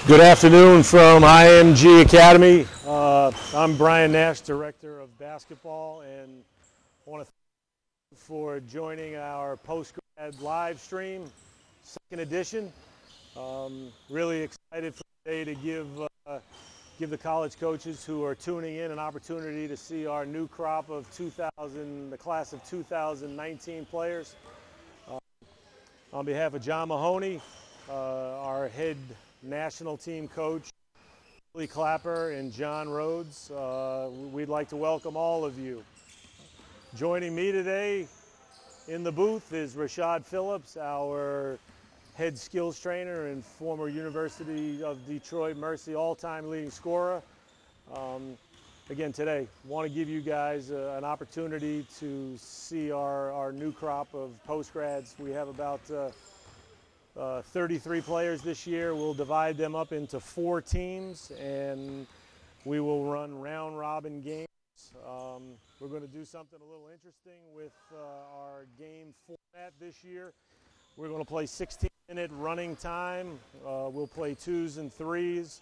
Good afternoon from IMG Academy. I'm Brian Nash, Director of Basketball, and I want to thank you for joining our post-grad live stream, second edition. Really excited for today to give the college coaches who are tuning in an opportunity to see our new crop of the class of 2019 players. On behalf of John Mahoney, our head national team coach, Billy Clapper, and John Rhodes, we'd like to welcome all of you. Joining me today in the booth is Rashad Phillips, our head skills trainer and former University of Detroit Mercy all-time leading scorer. Again, today, want to give you guys an opportunity to see our new crop of post-grads. We have about 33 players this year. We'll divide them up into 4 teams, and we will run round-robin games. We're going to do something a little interesting with our game format this year. We're going to play 16-minute running time. We'll play 2s and 3s,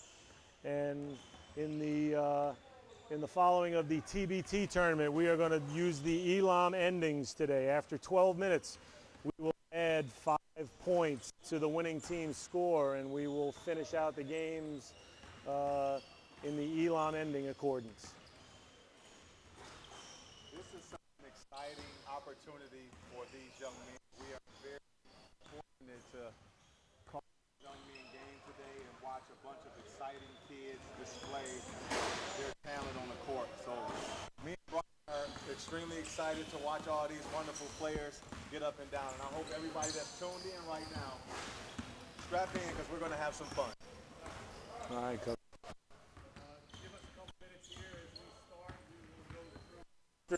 and in the following of the TBT tournament, we are going to use the Elam endings today. After 12 minutes, we will add 5 points to the winning team's score, and we will finish out the games in the Elam ending accordance. This is such an exciting opportunity for these young men. We are very fortunate to call this young men game today and watch a bunch of exciting kids display their talent on the court. So me and Brian are extremely excited to watch all these wonderful players get up and down. And I hope everybody that's tuned in right now, strap in because we're going to have some fun. All right, Coach. Give us a couple minutes here as we start. We will go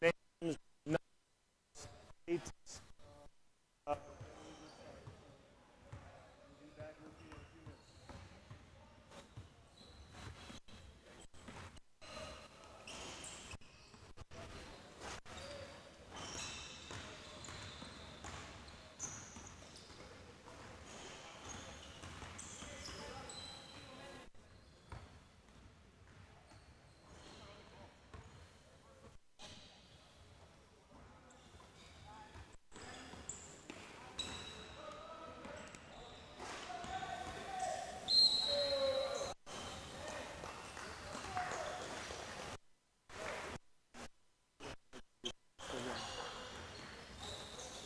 through Names, numbers, dates.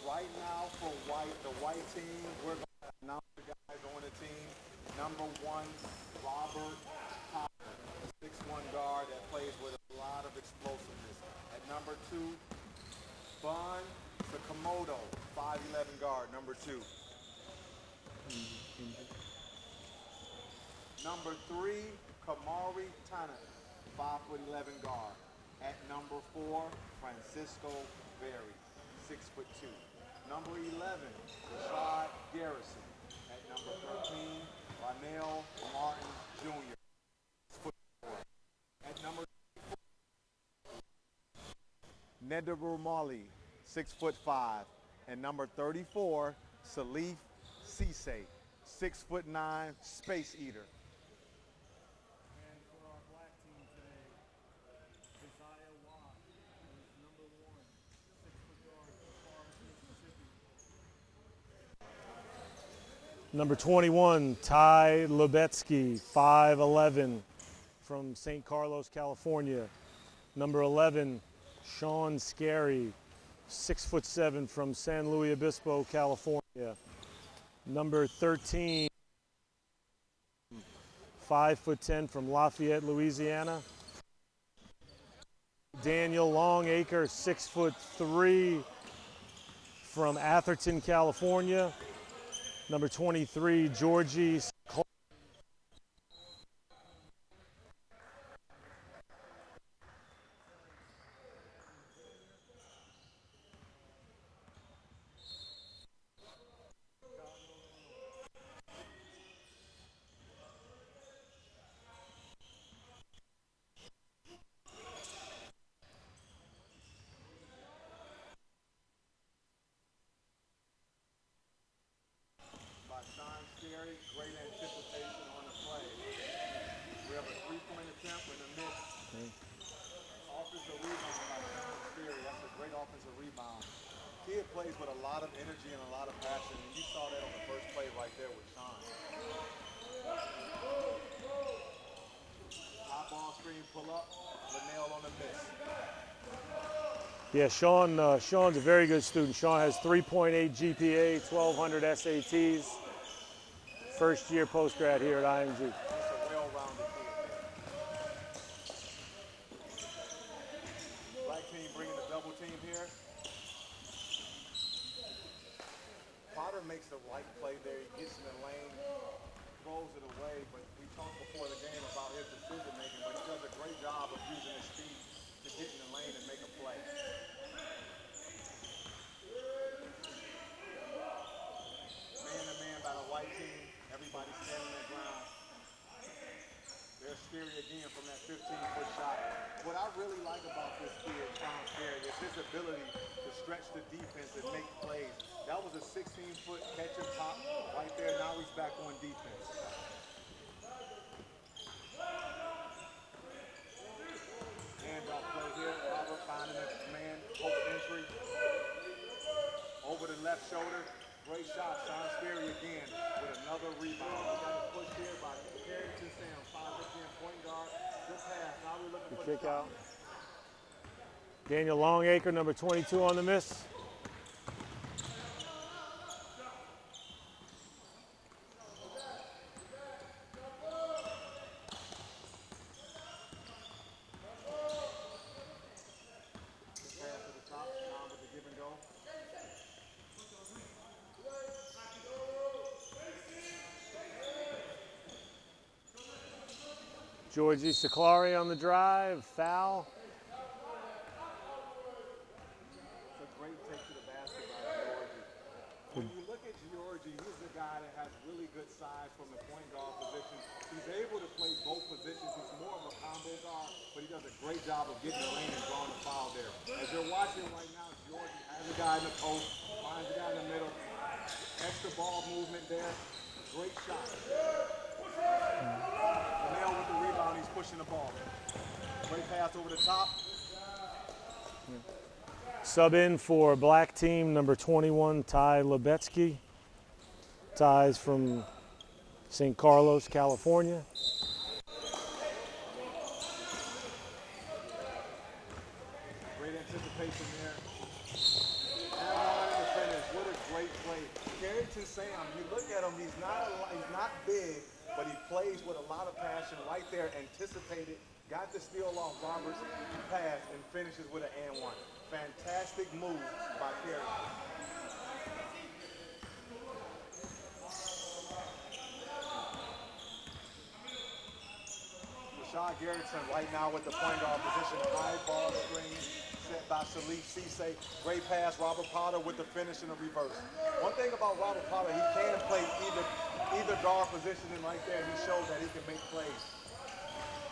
Right now for the white team, we're going to announce the guys on the team. Number 1, Robert Hopper, 6'1" guard that plays with a lot of explosiveness. At number 2, Bun Tsukamoto, 5'11" guard, number 2. Number 3, Kumari Tannock, 5'11" guard. At number 4, Francesco Veri, 6'2". Number 11, Reshaud Garrison. At number 13, Lonnell Martin Jr. 6'4". At number 24, Nedurumalli, 6'5". And number 34, Salif Cisse, 6'9", space eater. And for our black team today, Keziah Wash is number 1, 6-foot guard from Mississippi. Number 21, Tye Lubetsky, 5'11", from St. Carlos, California. Number 11, Sean Scarry, 6'7", from San Luis Obispo, California. Number 13, 5'10", from Lafayette, Louisiana. Daniel Longaker, 6'3", from Atherton, California. Number 23, Giorgi Tsiklauri. three-point attempt with a miss. Offensive rebound by Scarry. That's a great offensive rebound. Kid plays with a lot of energy and a lot of passion, and you saw that on the first play right there with Sean. High ball screen, pull up, Lonnell on the miss. Yeah, Sean's a very good student. Sean has 3.8 GPA, 1,200 SATs. First year post-grad here at IMG. He's a well-rounded kid. Black team bringing the double team here. Potter makes the right play there. He gets in the lane, throws it away, but we talked before the game about his decision making, but he does a great job of using his speed to get in the lane and make a play. Man-to-man by the white team. Everybody standing their ground. There's Scarry again from that 15-foot shot. What I really like about this kid, Scarry, is his ability to stretch the defense and make plays. That was a 16-foot catch and pop right there. Now he's back on defense. Handoff play here. Robert finding a man, post entry. Over the left shoulder. Great shot, Scarry again with another rebound. We got a push here by Kerrington Sam, 5'10" point guard. Good pass. Now we're looking for the kick out. Daniel Longaker, number 22 on the miss. Giorgi Tsiklauri on the drive, foul. It's a great take to the basket by Giorgi. When you look at Giorgi, he's the guy that has really good size from the point guard position. He's able to play both positions. He's more of a combo guard, but he does a great job of getting the lane and drawing the foul there. As you're watching right now, Giorgi has a guy in the post, finds a guy in the middle. Extra ball movement there. Great shot. Lonnell with the rebound, he's pushing the ball. Great pass over the top. Sub in for black team, number 21, Tye Lubetsky. Tye's from St. Carlos, California. Great anticipation there. And on in the finish. What a great play. Kerrington Sam, you look at him, he's not big, but he plays with a lot of passion right there, anticipated, got the steal off Roberts, pass, and finishes with an and one. Fantastic move by Kerrington. Reshaud Garrison right now with the point guard position, high ball screen set by Salif Cisse. Great pass, Robert Potter with the finish in the reverse. One thing about Robert Potter, he can play either guard position, and right there he shows that he can make plays.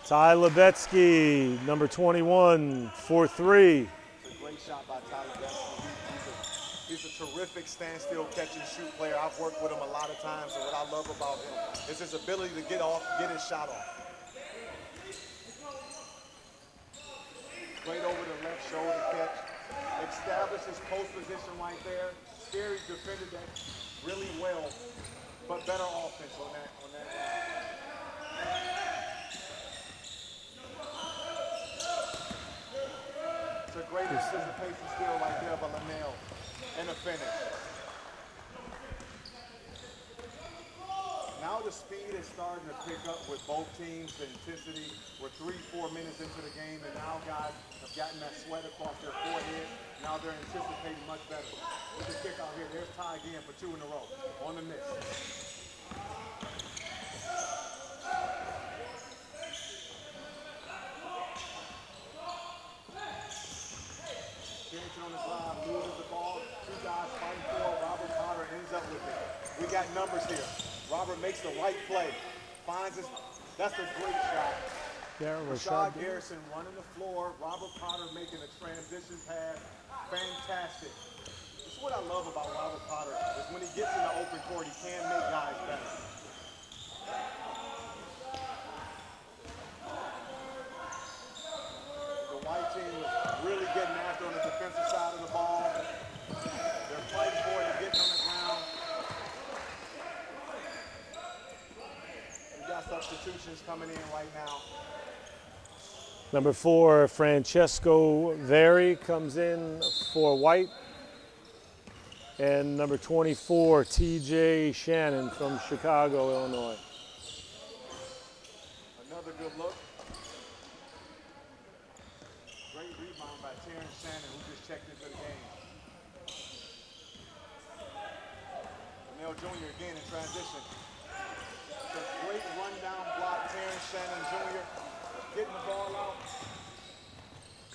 Tye Lubetsky, number 21, for 3. It's a great shot by Tye Lubetsky. He's a terrific standstill catch and shoot player. I've worked with him a lot of times, and what I love about him is his ability to get his shot off. Straight over the left shoulder catch. Establishes post position right there. Scarry defended that really well, but better offense on that. It's a great anticipation steal right there by Lonnell. And a finish. Now the speed is starting to pick up with both teams, the intensity. We're 3-4 minutes into the game, and now guys have gotten that sweat across their forehead. Now they're anticipating much better. Look at the kick out here. There's Tye again for 2 in a row on the miss. Kerrington on the drive, loses the ball. 2 guys fighting for it. Robert Potter ends up with it. We got numbers here. Robert makes the right play. Finds his, that's a great shot. Yeah, Reshaud Garrison running the floor. Robert Potter making a transition pass. Fantastic. This is what I love about Robert Potter, is when he gets in the open court, he can make guys better. substitutions coming in right now. Number 4, Francesco Veri comes in for White. And number 24, T.J. Shannon from Chicago, Illinois. Another good look. Great rebound by Terrence Shannon, who just checked into the game. Lonnell Jr. again in transition. A great rundown block, Terrence Shannon Jr. getting the ball out.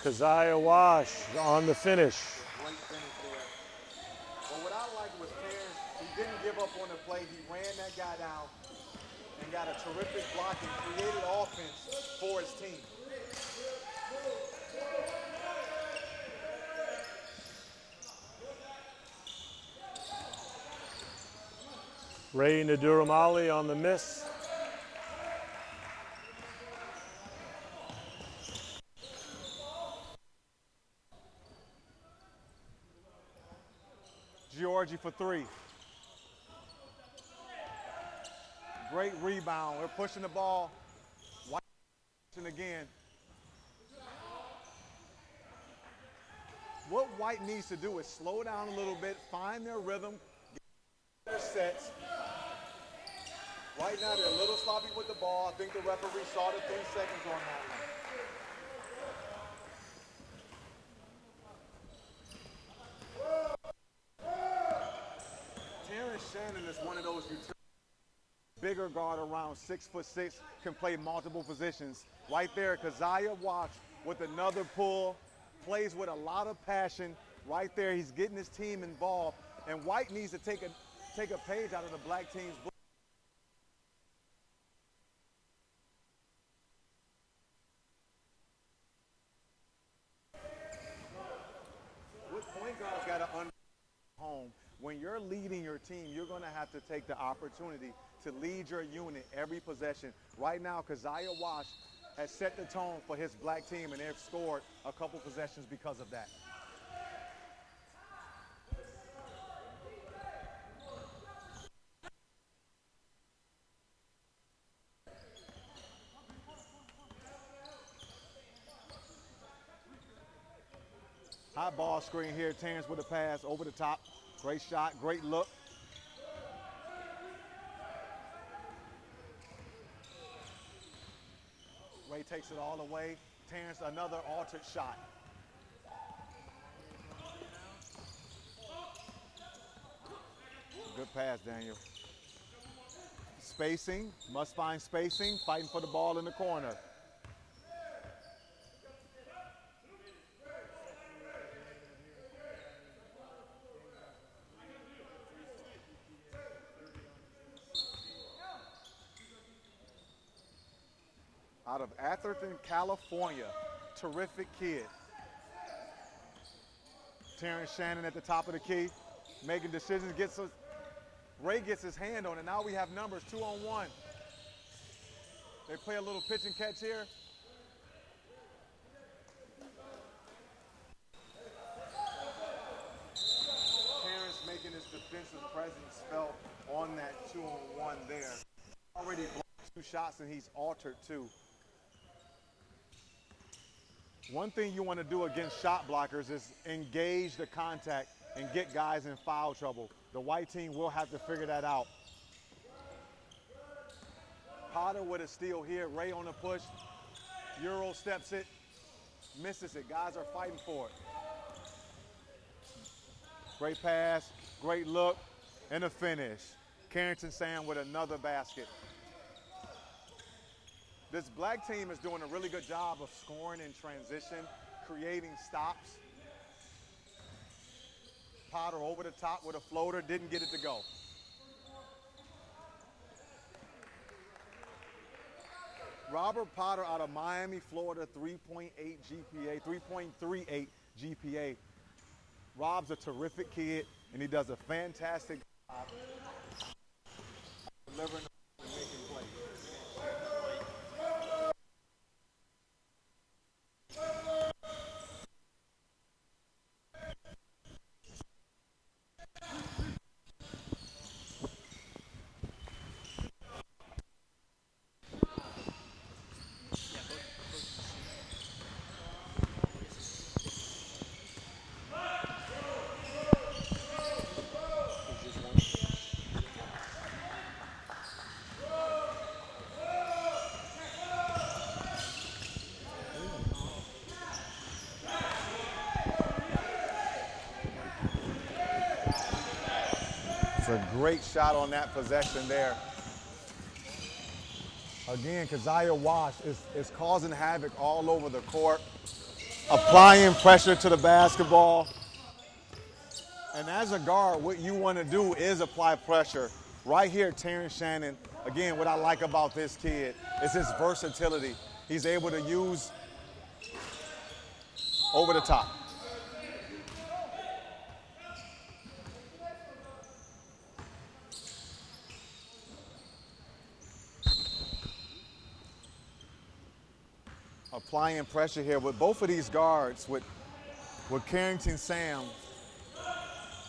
Keziah Wash on the finish. Great finish there. But what I liked was Terrence, he didn't give up on the play. He ran that guy down and got a terrific block and created offense for his team. Revanth Nedurumalli on the miss. Giorgi for 3. Great rebound. We're pushing the ball. White again. What White needs to do is slow down a little bit, find their rhythm, get their sets. Right now they're a little sloppy with the ball. I think the referee saw the 3 seconds on that one. Terrence Shannon is one of those bigger guard around 6'6", can play multiple positions. Right there, Keziah Wash with another pull, plays with a lot of passion. Right there, he's getting his team involved. And White needs to take a page out of the black team's book. What point guard's got to understand home? When you're leading your team, you're going to have to take the opportunity to lead your unit every possession. Right now, Keziah Wash has set the tone for his black team, and they've scored a couple possessions because of that. High ball screen here, Terrence with a pass over the top. Great shot, great look. Ray takes it all away. Terrence, another altered shot. Good pass, Daniel. Spacing, must find spacing, fighting for the ball in the corner. Out of Atherton, California, terrific kid. Terrence Shannon at the top of the key, making decisions, Ray gets his hand on it. Now we have numbers, 2-on-1. They play a little pitch and catch here. Terrence making his defensive presence felt on that 2-on-1 there. Already blocked 2 shots and he's altered 2. One thing you want to do against shot blockers is engage the contact and get guys in foul trouble. The white team will have to figure that out. Potter with a steal here. Ray on the push. Euro steps it, misses it. Guys are fighting for it. Great pass, great look, and a finish. Kerrington Sam with another basket. This black team is doing a really good job of scoring in transition, creating stops. Potter over the top with a floater, didn't get it to go. Robert Potter out of Miami, Florida, 3.8 GPA, 3.38 GPA. Rob's a terrific kid, and he does a fantastic job delivering and making plays. Great shot on that possession there. Again, Keziah Wash is causing havoc all over the court, applying pressure to the basketball. And as a guard, what you want to do is apply pressure. Right here, Terrence Shannon, again, what I like about this kid is his versatility. He's able to use over the top. Applying pressure here with both of these guards, with Kerrington Sam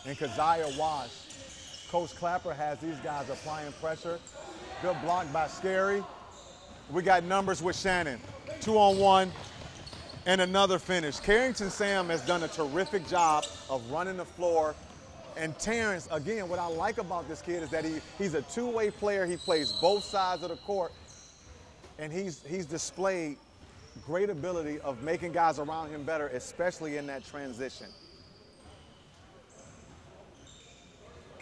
and Keziah Wash. Coach Clapper has these guys applying pressure. Good block by Scarry. We got numbers with Shannon. 2-on-1 and another finish. Kerrington Sam has done a terrific job of running the floor. And Terrence, again, what I like about this kid is that he's a two-way player. He plays both sides of the court. And he's displayed great ability of making guys around him better, especially in that transition.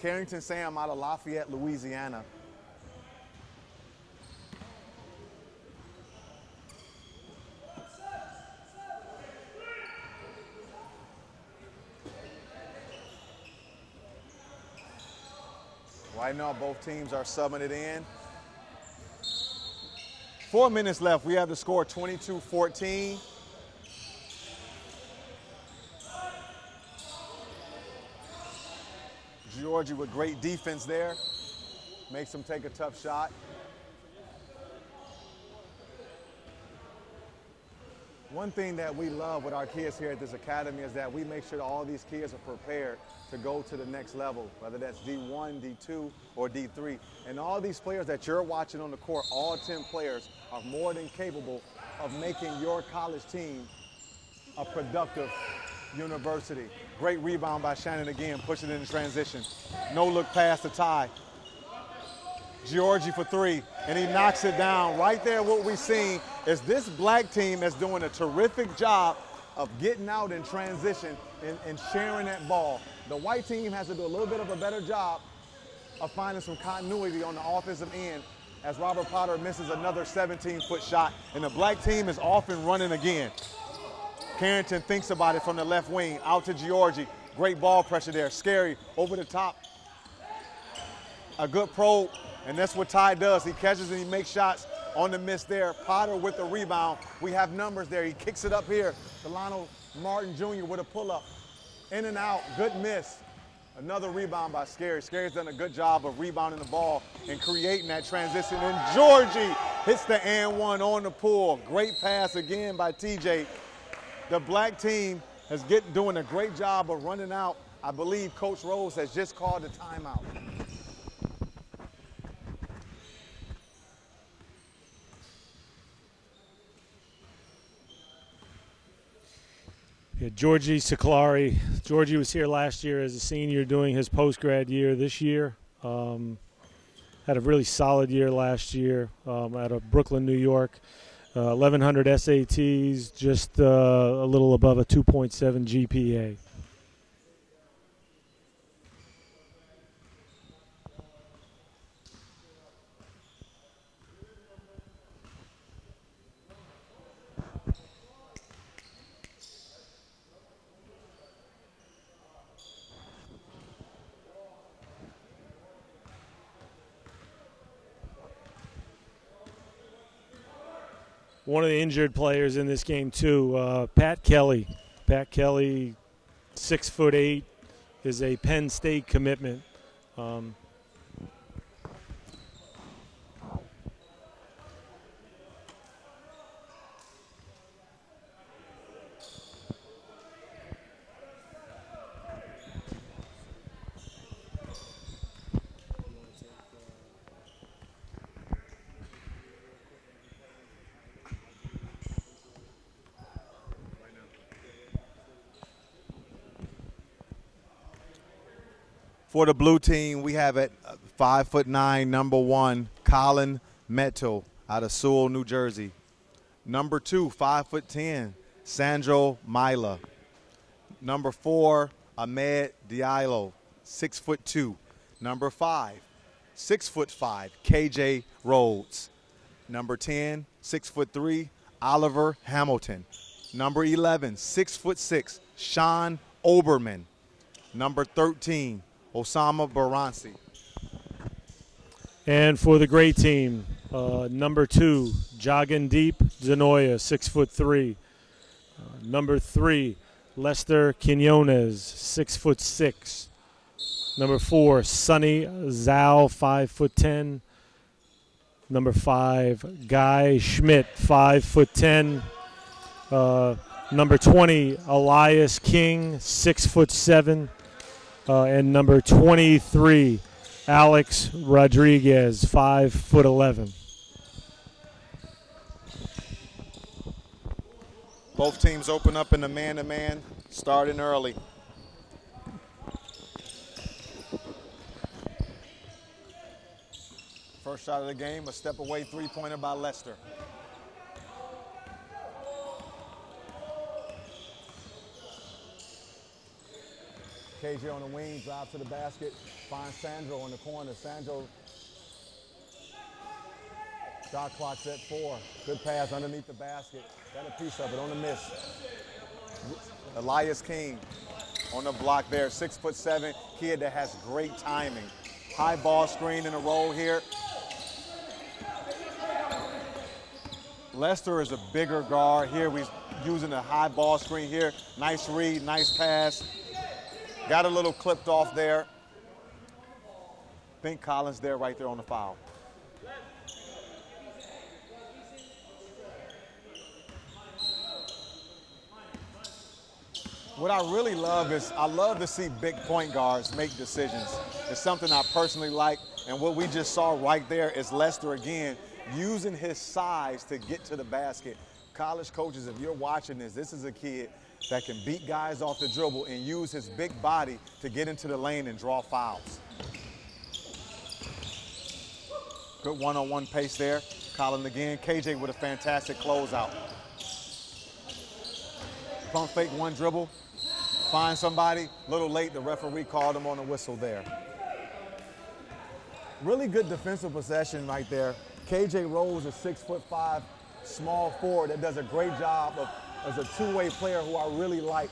Kerrington Sam out of Lafayette, Louisiana. Right now, both teams are subbing it in. 4 minutes left. We have the score 22-14. Giorgi with great defense there. Makes him take a tough shot. One thing that we love with our kids here at this academy is that we make sure that all these kids are prepared to go to the next level, whether that's D1, D2, or D3. And all these players that you're watching on the court, all 10 players, are more than capable of making your college team a productive university. Great rebound by Shannon again, pushing it in transition. No look pass to Tye. Giorgi for three, and he knocks it down. Right there, what we've seen is this black team is doing a terrific job of getting out in transition and sharing that ball. The white team has to do a little bit of a better job of finding some continuity on the offensive end as Robert Potter misses another 17-foot shot, and the black team is off and running again. Kerrington thinks about it from the left wing, out to Giorgi. Great ball pressure there. Scarry over the top. A good probe, and that's what Tye does. He catches and he makes shots on the miss there. Potter with the rebound. We have numbers there. He kicks it up here to Lonnell Martin Jr. with a pull-up. In and out, good miss. Another rebound by Scarry. Scarry's done a good job of rebounding the ball and creating that transition. And Giorgi hits the and one on the pull. Great pass again by TJ. The black team is doing a great job of running out. I believe Coach Rhodes has just called a timeout. Yeah, Giorgi Tsiklauri. Giorgi was here last year as a senior doing his post-grad year this year. Had a really solid year last year out of Brooklyn, New York. 1,100 SATs, just a little above a 2.7 GPA. One of the injured players in this game, too, Pat Kelly. Pat Kelly, 6'8", is a Penn State commitment. For the blue team, we have at 5'9", number 1, Colin Meintel out of Sewell, New Jersey. Number 2, 5'10", Sandro Miala. Number 4, Ahmed Diallo, 6'2", Number 5, 6'5", KJ Rhodes. Number 10, 6'3", Oliver Hamilton. Number 11, 6'6", Sean Oberman. Number 13, Osama Baransi. And for the gray team, number 2, Jagandeep Dhanoya, 6'3". Number 3, Lester Quinones, 6'6". Number 4, Sunni Xiao, 5'10". Number 5, Guy Schmidt, 5'10". Number 20, Elias King, 6'7". And number 23, Alex Rodriguez, 5'11". Both teams open up in the man-to-man, starting early. First shot of the game, a step away three-pointer by Lester. KJ on the wing, drive to the basket, finds Sandro in the corner. Sandro, shot clock's at 4. Good pass underneath the basket. Got a piece of it on the miss. Elias King on the block there, 6'7", kid that has great timing. High ball screen in a roll here. Lester is a bigger guard here. We're using a high ball screen here. Nice read, nice pass. Got a little clipped off there. I think Collins there, right there on the foul. What I really love is I love to see big point guards make decisions. It's something I personally like, and what we just saw right there is Lester again using his size to get to the basket. College coaches, if you're watching this is a kid that can beat guys off the dribble and use his big body to get into the lane and draw fouls. Good one-on-one pace there. Colin again. KJ with a fantastic closeout. Pump fake, one dribble. Find somebody. A little late, the referee called him on the whistle there. Really good defensive possession right there. KJ Rhodes, a 6'5", small forward that does a great job as a two-way player who I really like.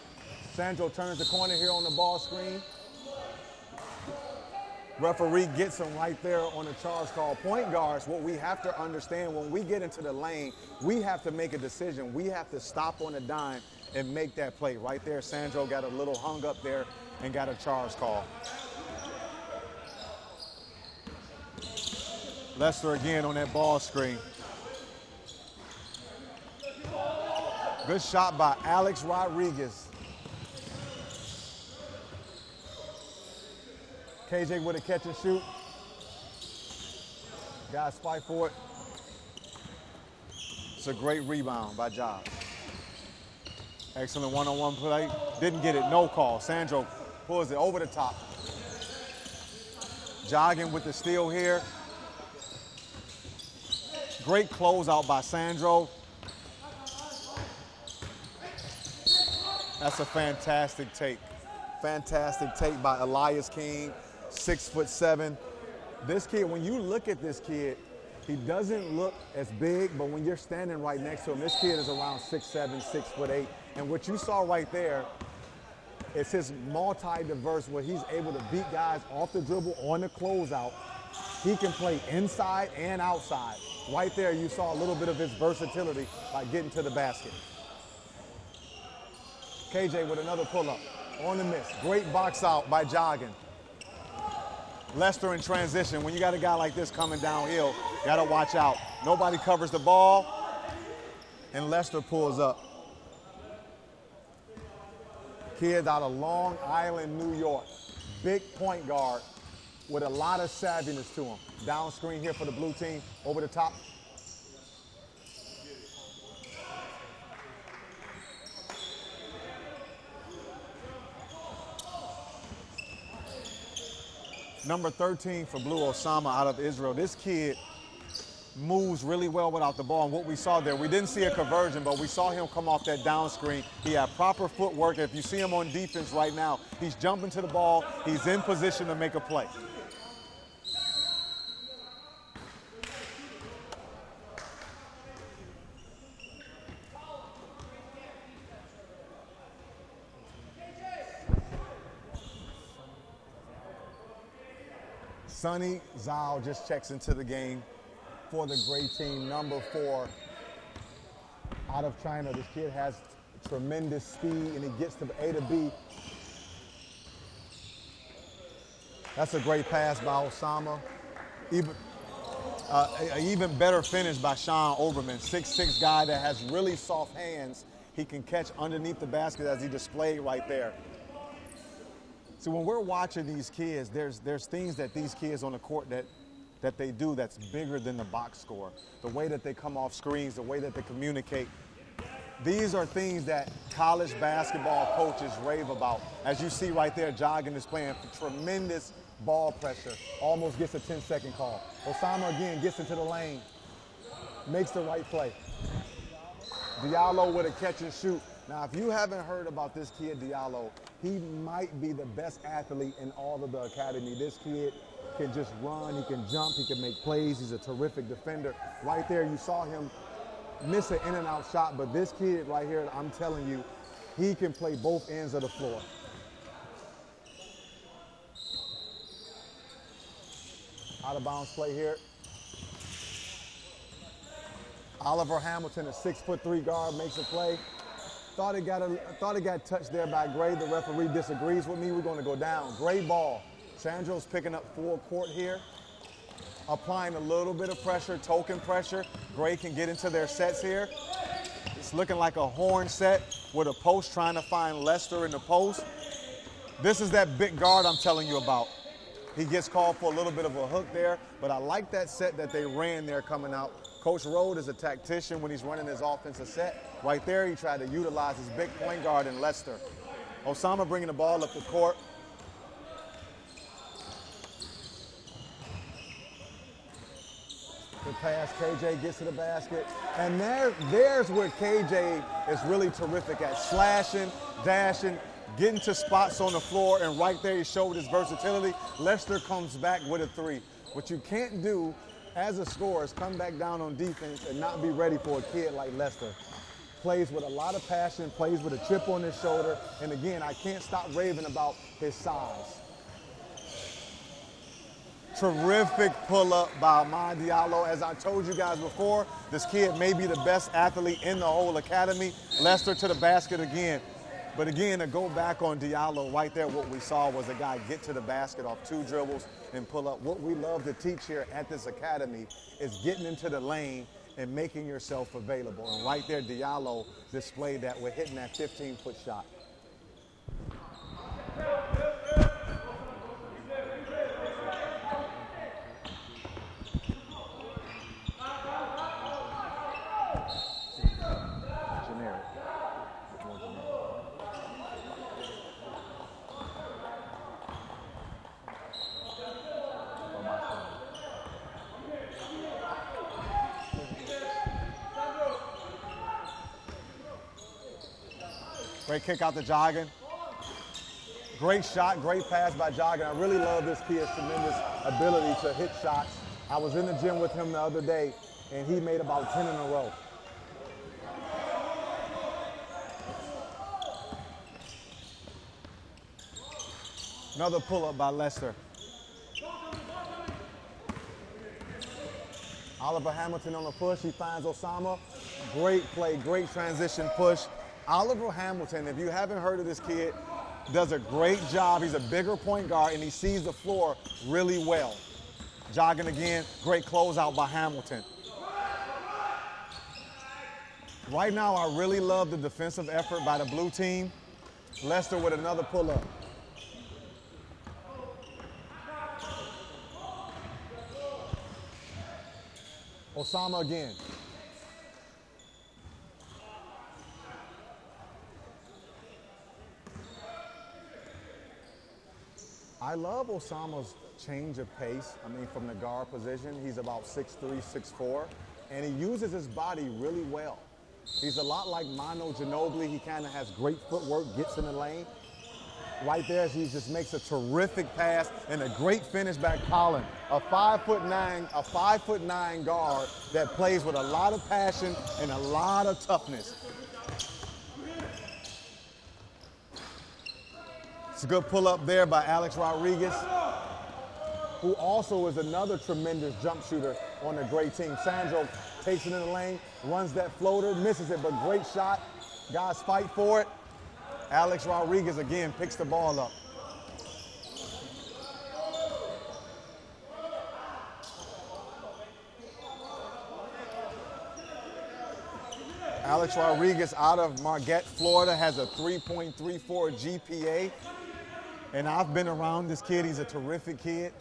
Sandro turns the corner here on the ball screen. Referee gets him right there on the charge call. Point guards, what we have to understand, when we get into the lane, we have to make a decision. We have to stop on a dime and make that play. Right there, Sandro got a little hung up there and got a charge call. Lester again on that ball screen. Good shot by Alex Rodriguez. KJ with a catch and shoot. Guys fight for it. It's a great rebound by Job. Excellent one-on-one play. Didn't get it, no call. Sandro pulls it over the top. Jogging with the steal here. Great closeout by Sandro. That's a fantastic take. Fantastic take by Elias King, 6'7". This kid, when you look at this kid, he doesn't look as big, but when you're standing right next to him, this kid is around 6'7", 6'8". And what you saw right there is his multi-diverse, where he's able to beat guys off the dribble on the closeout. He can play inside and outside. Right there, you saw a little bit of his versatility by getting to the basket. KJ with another pull-up on the miss. Great box out by Jogging. Lester in transition. When you got a guy like this coming downhill, got to watch out. Nobody covers the ball, and Lester pulls up. Kid out of Long Island, New York. Big point guard with a lot of savviness to him. Down screen here for the blue team, over the top. Number 13 for Blue, Osama out of Israel. This kid moves really well without the ball. And what we saw there, we didn't see a conversion, but we saw him come off that down screen. He had proper footwork. If you see him on defense right now, he's jumping to the ball. He's in position to make a play. Sunni Xiao just checks into the game for the gray team, number 4 out of China. This kid has tremendous speed, and he gets to A to B. That's a great pass by Osama. An even better finish by Sean Oberman, 6'6" guy that has really soft hands. He can catch underneath the basket as he displayed right there. So when we're watching these kids, there's things that these kids on the court that they do that's bigger than the box score. The way that they come off screens, the way that they communicate. These are things that college basketball coaches rave about. As you see right there, Jogging is playing tremendous ball pressure, almost gets a 10-second call. Osama again gets into the lane, makes the right play. Diallo with a catch and shoot. Now, if you haven't heard about this kid, Diallo, he might be the best athlete in all of the academy. This kid can just run, he can jump, he can make plays, he's a terrific defender. Right there, you saw him miss an in and out shot, but this kid right here, I'm telling you, he can play both ends of the floor. Out of bounds play here. Oliver Hamilton, a 6'3" guard, makes a play. Thought it got touched there by Gray. The referee disagrees with me. We're going to go down. Gray ball. Sandro's picking up full court here, applying a little bit of pressure, token pressure. Gray can get into their sets here. It's looking like a horn set with a post trying to find Lester in the post. This is that big guard I'm telling you about. He gets called for a little bit of a hook there, but I like that set that they ran there coming out. Coach Rhodes is a tactician when he's running his offensive set. Right there, he tried to utilize his big point guard in Lester. Osama bringing the ball up the court. Good pass, KJ gets to the basket. And there's where KJ is really terrific at, slashing, dashing, getting to spots on the floor, and right there he showed his versatility. Lester comes back with a 3. What you can't do as a scorer is come back down on defense and not be ready for a kid like Lester. Plays with a lot of passion, plays with a chip on his shoulder, and again, I can't stop raving about his size. Terrific pull-up by Ahmed Diallo. As I told you guys before, this kid may be the best athlete in the whole academy. Lester to the basket again. But again, to go back on Diallo, right there, what we saw was a guy get to the basket off 2 dribbles and pull up. What we love to teach here at this academy is getting into the lane and making yourself available. And right there, Diallo displayed that with hitting that 15-foot shot. Great kick out to Jogging. Great shot, great pass by Jogging. I really love this kid's tremendous ability to hit shots. I was in the gym with him the other day, and he made about 10 in a row. Another pull-up by Lester. Oliver Hamilton on the push. He finds Osama. Great play, great transition push. Oliver Hamilton, if you haven't heard of this kid, does a great job. He's a bigger point guard, and he sees the floor really well. Jogging again, great closeout by Hamilton. Right now, I really love the defensive effort by the blue team. Lester with another pull-up. Osama again. I love Osama's change of pace. I mean, from the guard position, he's about 6'3", 6'4", and he uses his body really well. He's a lot like Manu Ginobili. He kind of has great footwork, gets in the lane. Right there, he just makes a terrific pass and a great finish by Colin. A 5'9" guard that plays with a lot of passion and a lot of toughness. It's a good pull up there by Alex Rodriguez. who also is another tremendous jump shooter on a great team. Sandro takes it in the lane, runs that floater, misses it, but great shot. Guys fight for it. Alex Rodriguez again picks the ball up. Alex Rodriguez out of Marquette, Florida, has a 3.34 GPA. And I've been around this kid. He's a terrific kid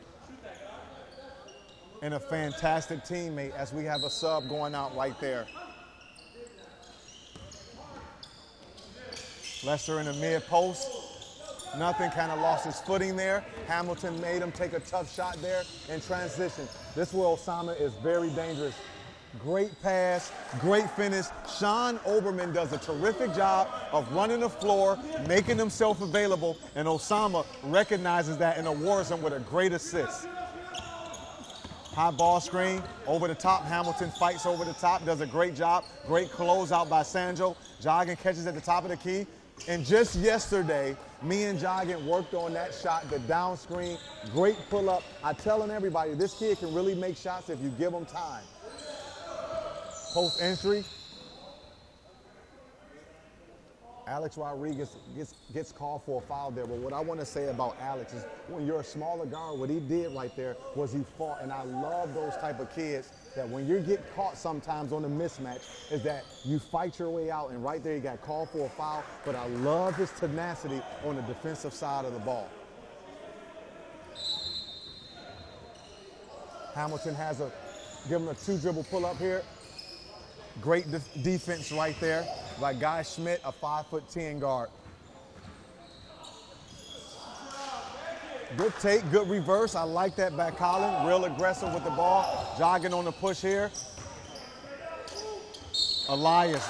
and a fantastic teammate, as we have a sub going out right there. Lester in the mid post. Nothing, kind of lost his footing there. Hamilton made him take a tough shot there in transition. This is where Osama is very dangerous. Great pass, great finish. Sean Oberman does a terrific job of running the floor, making himself available, and Osama recognizes that and awards him with a great assist. High ball screen, over the top. Hamilton fights over the top, does a great job. Great closeout by Sandro. Joggin catches at the top of the key. And just yesterday, me and Joggin worked on that shot, the down screen. Great pull-up. I'm telling everybody, this kid can really make shots if you give him time. Post entry. Alex Rodriguez gets called for a foul there, but what I want to say about Alex is when you're a smaller guard, what he did right there was he fought, and I love those type of kids that when you get caught sometimes on a mismatch is that you fight your way out, and right there he got called for a foul, but I love his tenacity on the defensive side of the ball. Hamilton has give him a 2-dribble pull-up here. Great defense right there by Guy Schmidt, a 5'10" guard. Good take, good reverse. I like that by Colin. Real aggressive with the ball. Jogging on the push here. Elias.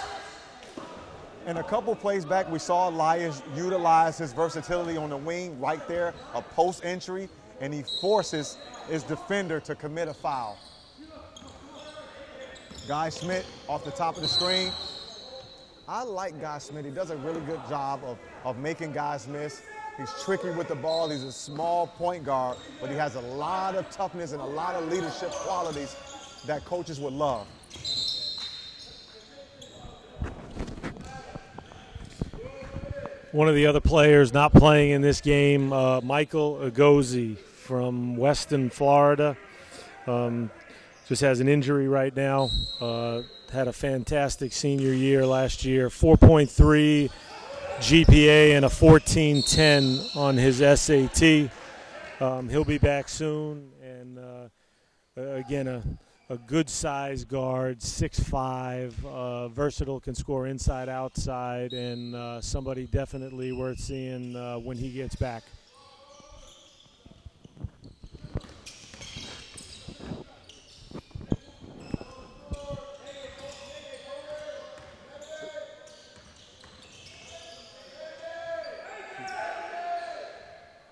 And a couple plays back, we saw Elias utilize his versatility on the wing right there, a post entry, and he forces his defender to commit a foul. Guy Schmidt off the top of the screen. I like Guy Schmidt. He does a really good job of making guys miss. He's tricky with the ball. He's a small point guard, but he has a lot of toughness and a lot of leadership qualities that coaches would love. One of the other players not playing in this game, Micahel Egozi from Weston, Florida. Just has an injury right now. Had a fantastic senior year last year. 4.3 GPA and a 14.10 on his SAT. He'll be back soon. And again, a good size guard, 6'5", versatile, can score inside, outside, and somebody definitely worth seeing when he gets back.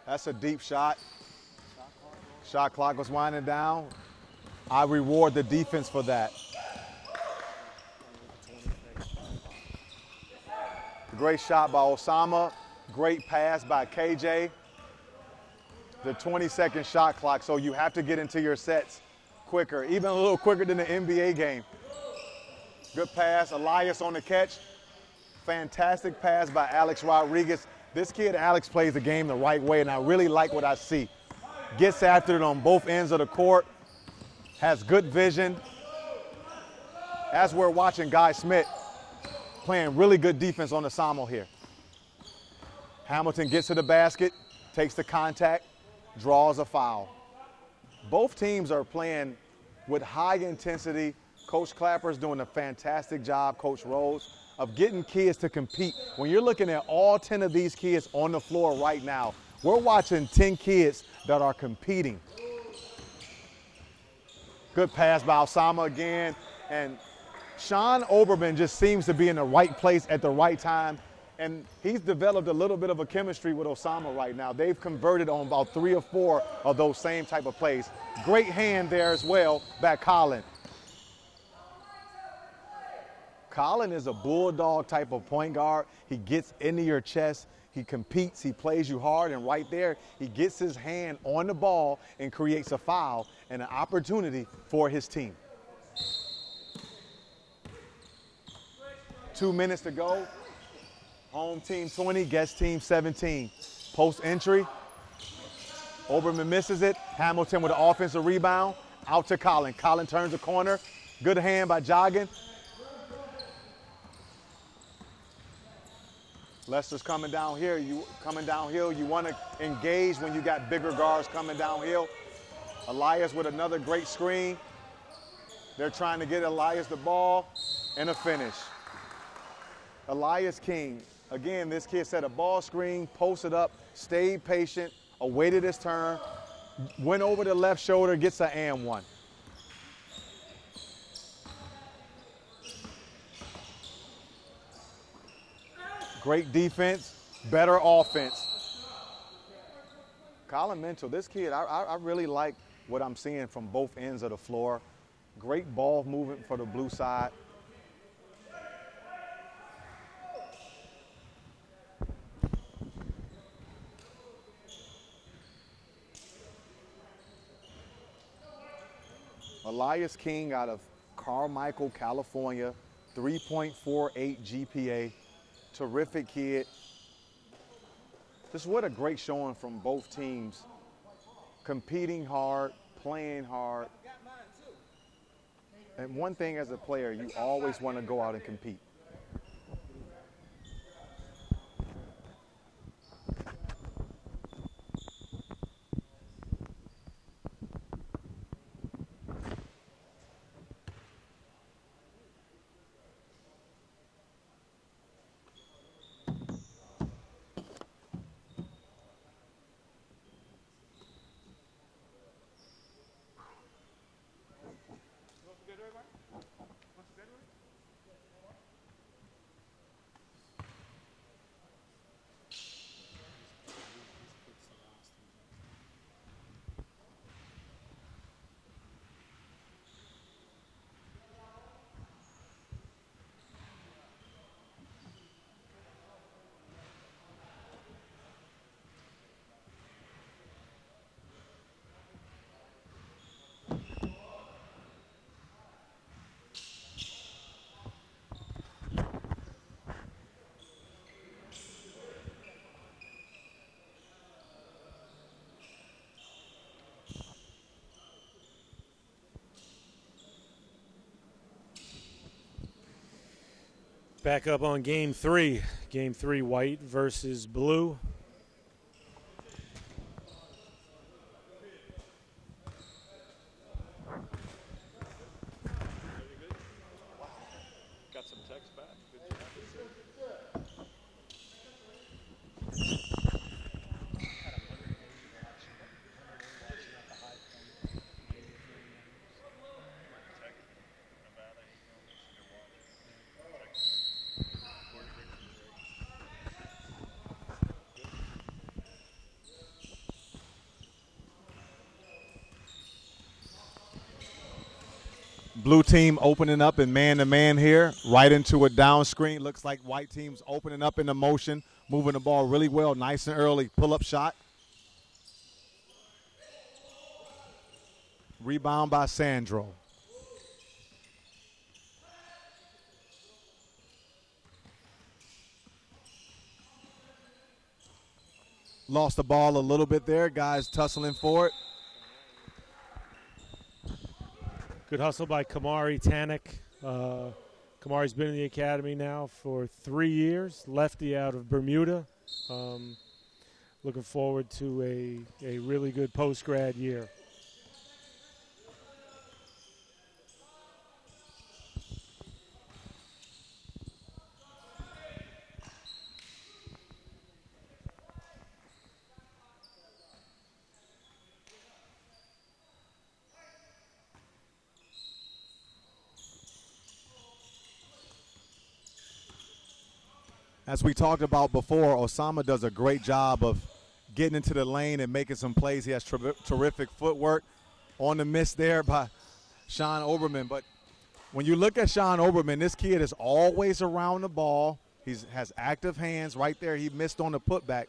That's a deep shot. Shot clock was winding down. I reward the defense for that. Great shot by Osama. Great pass by KJ. The 20-second shot clock, so you have to get into your sets quicker, even a little quicker than the NBA game. Good pass, Elias on the catch. Fantastic pass by Alex Rodriguez. This kid, Alex, plays the game the right way, and I really like what I see. Gets after it on both ends of the court, has good vision. As we're watching Guy Schmidt playing really good defense on the Osama here. Hamilton gets to the basket, takes the contact, draws a foul. Both teams are playing with high intensity. Coach Clapper's doing a fantastic job, Coach Rhodes, of getting kids to compete. When you're looking at all 10 of these kids on the floor right now, we're watching 10 kids that are competing. Good pass by Osama again. And Sean Oberman just seems to be in the right place at the right time. And he's developed a little bit of a chemistry with Osama right now. They've converted on about 3 or 4 of those same type of plays. Great hand there as well by Colin. Colin is a bulldog type of point guard. He gets into your chest. He competes, he plays you hard, and right there, he gets his hand on the ball and creates a foul and an opportunity for his team. 2 minutes to go. Home team 20, guest team 17. Post entry. Oberman misses it. Hamilton with an offensive rebound. Out to Colin. Colin turns the corner. Good hand by Jagan. Lester's coming down here. You want to engage when you got bigger guards coming downhill. Elias with another great screen. They're trying to get Elias the ball and a finish. Elias King. Again, this kid set a ball screen, posted up, stayed patient, awaited his turn, went over the left shoulder, gets an and one. Great defense, better offense. Colin Meintel, this kid, I really like what I'm seeing from both ends of the floor. Great ball movement for the blue side. Elias King out of Carmichael, California, 3.48 GPA. Terrific kid. Just what a great showing from both teams. Competing hard, playing hard. And one thing as a player, you always want to go out and compete. Back up on game three. Game three, white versus blue. Got some text back. Good job. Blue team opening up in man-to-man here, right into a down screen. Looks like white team's opening up into motion, moving the ball really well, nice and early. Pull-up shot. Rebound by Sandro. Lost the ball a little bit there. Guys tussling for it. Good hustle by Kumari Tannock. Kumari's been in the academy now for 3 years, lefty out of Bermuda. Looking forward to a really good post-grad year. As we talked about before, Osama does a great job of getting into the lane and making some plays. He has terrific footwork on the miss there by Sean Oberman. But when you look at Sean Oberman, this kid is always around the ball. He has active hands right there. He missed on the putback.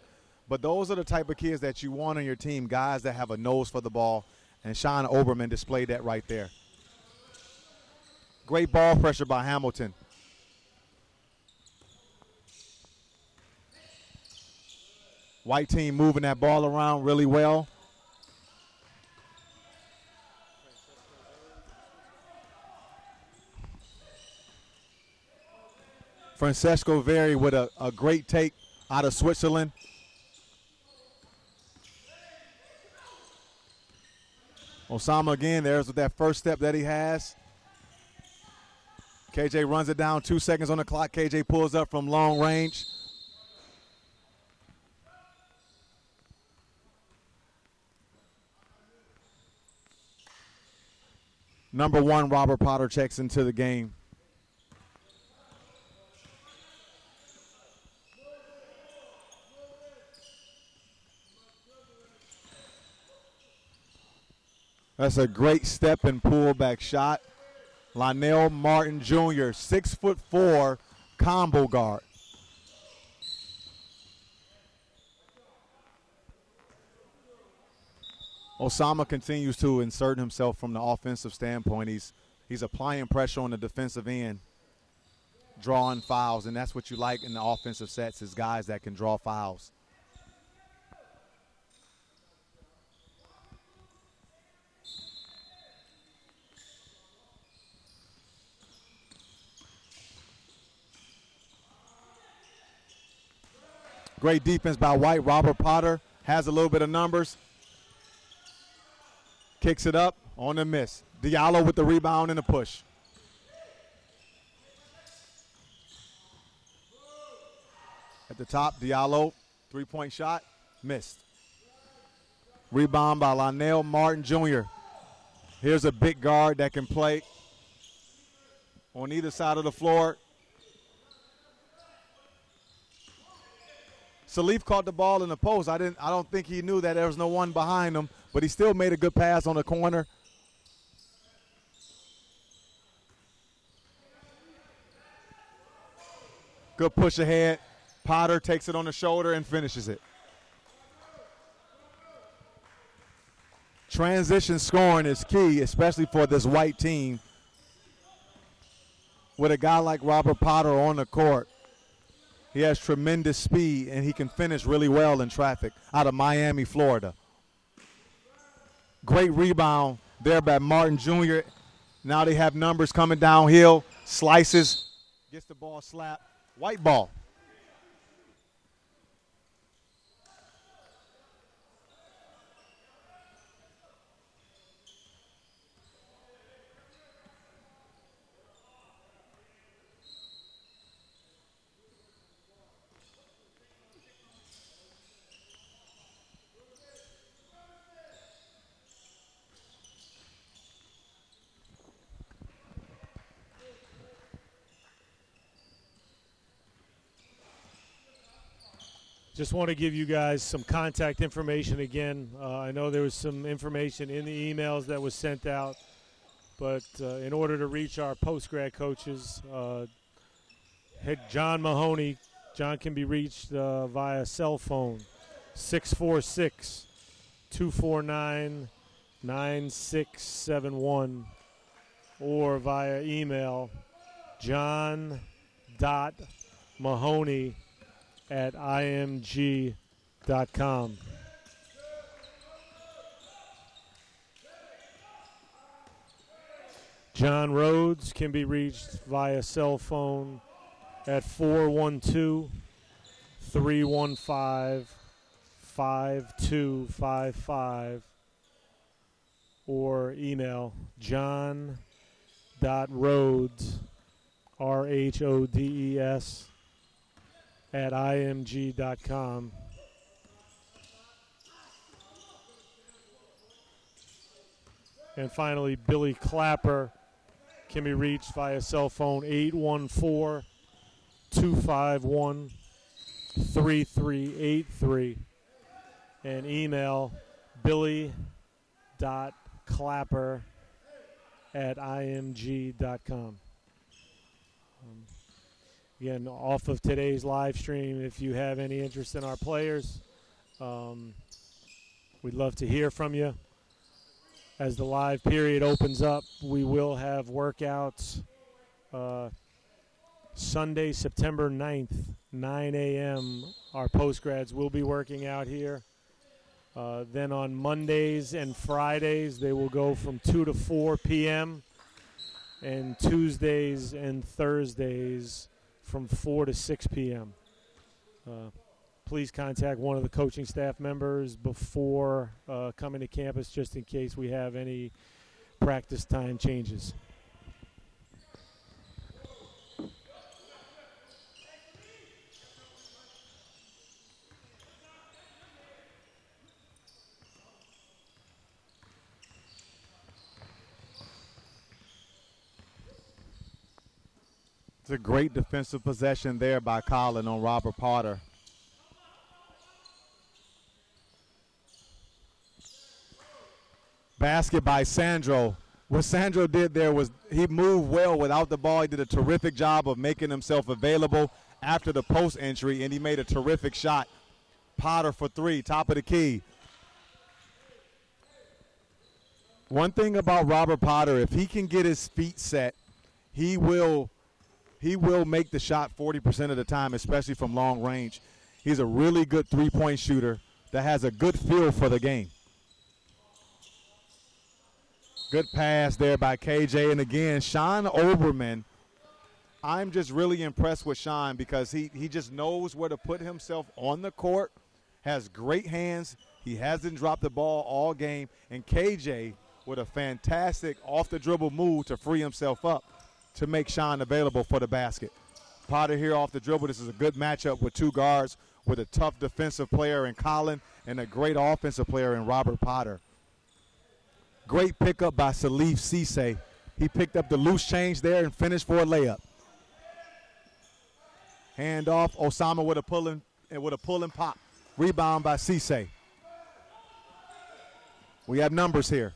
But those are the type of kids that you want on your team, guys that have a nose for the ball. And Sean Oberman displayed that right there. Great ball pressure by Hamilton. White team moving that ball around really well. Francesco Veri with a great take out of Switzerland. Osama again, there's that first step that he has. KJ runs it down, 2 seconds on the clock. KJ pulls up from long range. Number 1, Robert Potter checks into the game. That's a great step and pull back shot. Lonnell Martin Jr., 6'4", combo guard. Osama continues to insert himself from the offensive standpoint. He's applying pressure on the defensive end, drawing fouls, and that's what you like in the offensive sets is guys that can draw fouls. Great defense by White. Robert Potter has a little bit of numbers. Kicks it up on the miss. Diallo with the rebound and the push. At the top, Diallo, three-point shot, missed. Rebound by Lonnell Martin Jr. Here's a big guard that can play on either side of the floor. Salif caught the ball in the post. I don't think he knew that there was no one behind him, but he still made a good pass on the corner. Good push ahead. Potter takes it on the shoulder and finishes it. Transition scoring is key, especially for this White team. With a guy like Robert Potter on the court, he has tremendous speed, and he can finish really well in traffic out of Miami, Florida. Great rebound there by Martin Jr. Now they have numbers coming downhill. Slices, gets the ball slapped. White ball. Just want to give you guys some contact information again. I know there was some information in the emails that was sent out, but in order to reach our post-grad coaches, head John Mahoney. John can be reached via cell phone, 646-249-9671, or via email, john.mahoney@img.com. John Rhodes can be reached via cell phone at 412-315-5255 or email john.rhodes, RHODES, at img.com. And finally, Billy Clapper can be reached via cell phone 814-251-3383 and email billy.clapper@img.com. Again, off of today's live stream, if you have any interest in our players, we'd love to hear from you. As the live period opens up, we will have workouts Sunday, September 9th, 9 a.m. Our postgrads will be working out here. Then on Mondays and Fridays, they will go from 2 to 4 p.m. and Tuesdays and Thursdays from 4 to 6 p.m. Please contact one of the coaching staff members before coming to campus, just in case we have any practice time changes. It's a great defensive possession there by Colin on Robert Potter. Basket by Sandro. What Sandro did there was he moved well without the ball. He did a terrific job of making himself available after the post entry, and he made a terrific shot. Potter for three, top of the key. One thing about Robert Potter, if he can get his feet set, he will make the shot 40% of the time, especially from long range. He's a really good three-point shooter that has a good feel for the game. Good pass there by KJ. And again, Sean Oberman, I'm just really impressed with Sean because he just knows where to put himself on the court, has great hands. He hasn't dropped the ball all game. And KJ with a fantastic off-the-dribble move to free himself up to make Sean available for the basket. Potter here off the dribble. This is a good matchup with two guards, with a tough defensive player in Colin and a great offensive player in Robert Potter. Great pickup by Salif Cisse. He picked up the loose change there and finished for a layup. Hand off, Osama with a pull and pop. Rebound by Cisse. We have numbers here.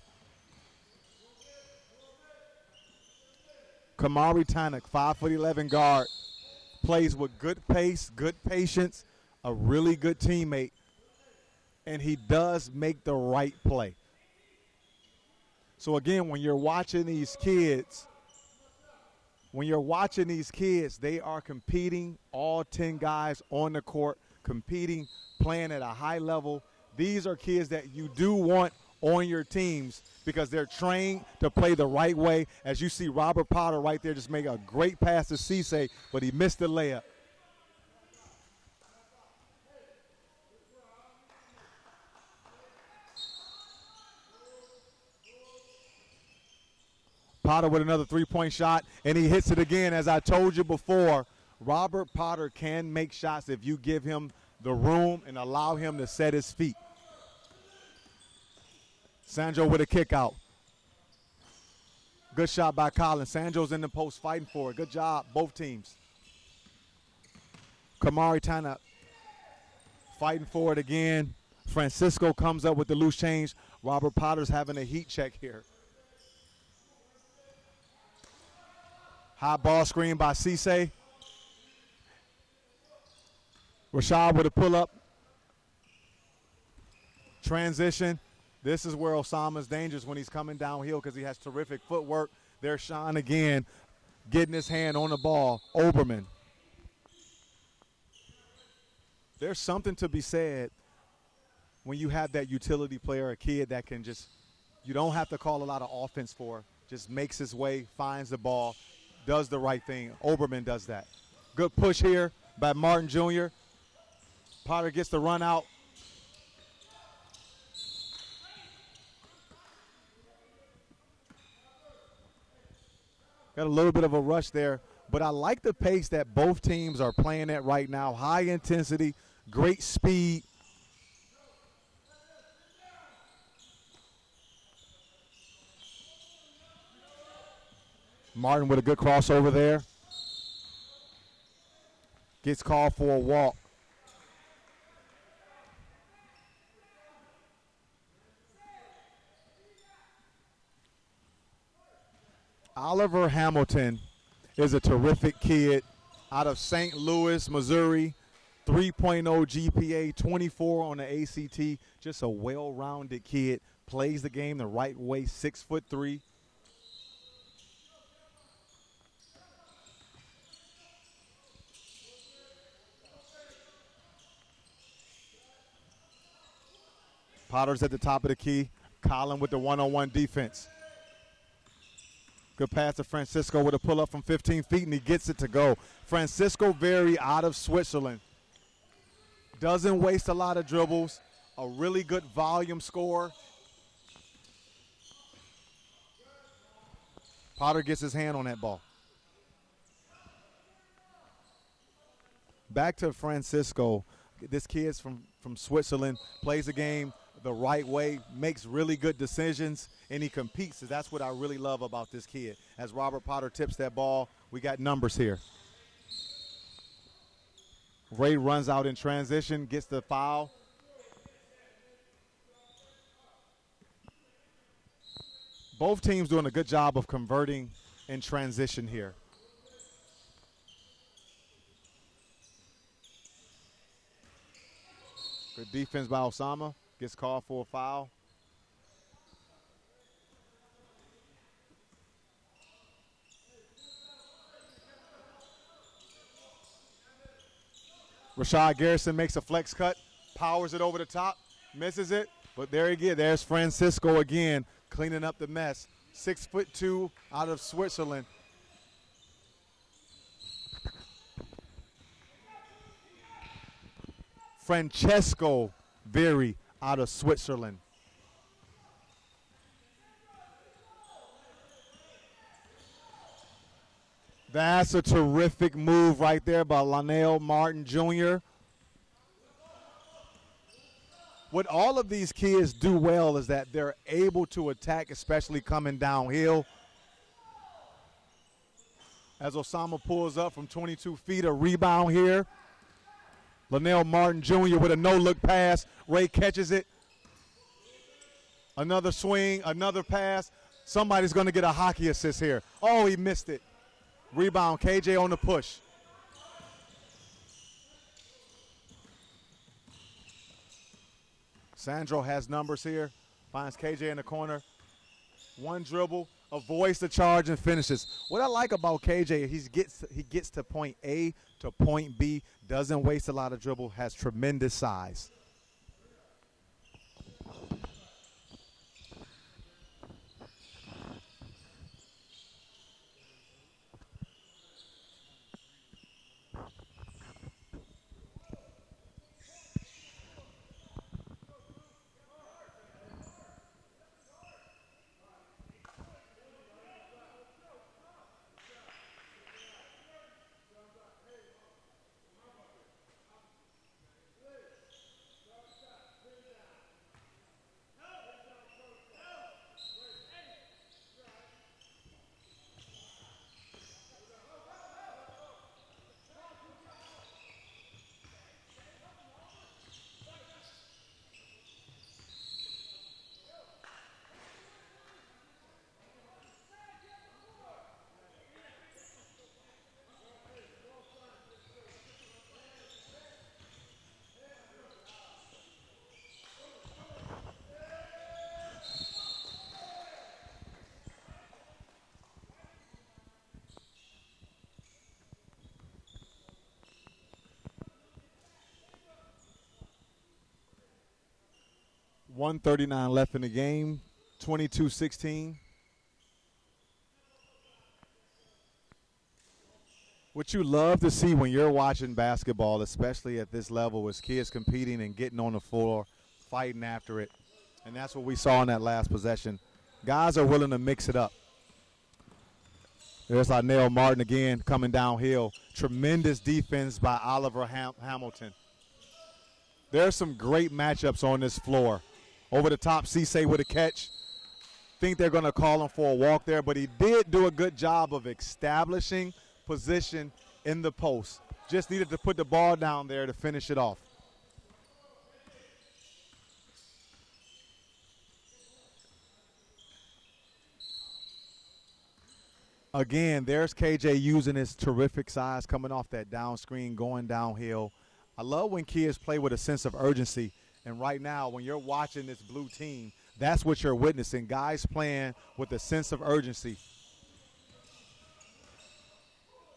Kumari Tannock, 5'11" guard, plays with good pace, good patience, a really good teammate, and he does make the right play. So again, when you're watching these kids, they are competing, all 10 guys on the court, competing, playing at a high level. These are kids that you do want on your teams because they're trained to play the right way. As you see Robert Potter right there just make a great pass to Cisse, but he missed the layup. Potter with another three-point shot, and he hits it again. As I told you before, Robert Potter can make shots if you give him the room and allow him to set his feet. Sandro with a kick out. Good shot by Colin. Sandro's in the post fighting for it. Good job, both teams. Kumari Tannock fighting for it again. Francisco comes up with the loose change. Robert Potter's having a heat check here. High ball screen by Cisse. Reshaud with a pull-up. Transition. This is where Osama's dangerous when he's coming downhill because he has terrific footwork. There's Sean again getting his hand on the ball. Oberman. There's something to be said when you have that utility player, a kid that can just, you don't have to call a lot of offense for, just makes his way, finds the ball, does the right thing. Oberman does that. Good push here by Martin Jr. Potter gets the run out. Got a little bit of a rush there, but I like the pace that both teams are playing at right now. High intensity, great speed. Martin with a good crossover there. Gets called for a walk. Oliver Hamilton is a terrific kid. out of St. Louis, Missouri. 3.0 GPA, 24 on the ACT. Just a well-rounded kid. Plays the game the right way, 6'3". Potter's at the top of the key. Colin with the one-on-one defense. Good pass to Francesco with a pull-up from 15 feet, and he gets it to go. Francesco Veri out of Switzerland. Doesn't waste a lot of dribbles. A really good volume score. Potter gets his hand on that ball. Back to Francesco. This kid's from Switzerland, plays the game the right way, makes really good decisions, and he competes. So that's what I really love about this kid. As Robert Potter tips that ball, we got numbers here. Ray runs out in transition, gets the foul. Both teams doing a good job of converting in transition here. Good defense by Osama. Gets called for a foul. Reshaud Garrison makes a flex cut, powers it over the top, misses it, but there again, there's Francesco again, cleaning up the mess. 6'2" out of Switzerland. Francesco Veri out of Switzerland. That's a terrific move right there by Lonnell Martin Jr. What all of these kids do well is that they're able to attack, especially coming downhill. As Osama pulls up from 22 feet, a rebound here. Lonnell Martin Jr. with a no-look pass. Ray catches it. Another swing, another pass. Somebody's going to get a hockey assist here. Oh, he missed it. Rebound, KJ on the push. Sandro has numbers here. Finds KJ in the corner. One dribble, avoids the charge and finishes. What I like about KJ, he gets to point A to point B, doesn't waste a lot of dribble, has tremendous size. .139 left in the game, 22-16. What you love to see when you're watching basketball, especially at this level, is kids competing and getting on the floor, fighting after it. And that's what we saw in that last possession. Guys are willing to mix it up. There's Lonnell Martin again coming downhill. Tremendous defense by Oliver Hamilton. There's some great matchups on this floor. Over the top, Cisse with a catch. Think they're going to call him for a walk there, but he did do a good job of establishing position in the post. Just needed to put the ball down there to finish it off. Again, there's KJ using his terrific size, coming off that down screen, going downhill. I love when kids play with a sense of urgency. And right now, when you're watching this blue team, that's what you're witnessing. Guys playing with a sense of urgency.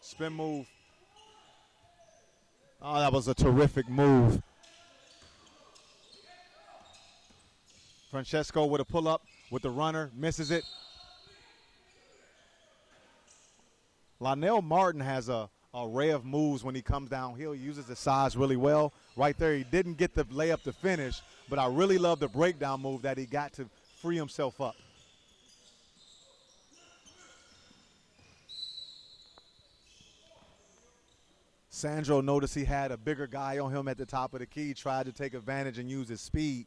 Spin move. Oh, that was a terrific move. Francesco with a pull-up with the runner, misses it. Lonnell Martin has a array of moves when he comes downhill. He uses his size really well. Right there, he didn't get the layup to finish, but I really love the breakdown move that he got to free himself up. Sandro noticed he had a bigger guy on him at the top of the key, tried to take advantage and use his speed.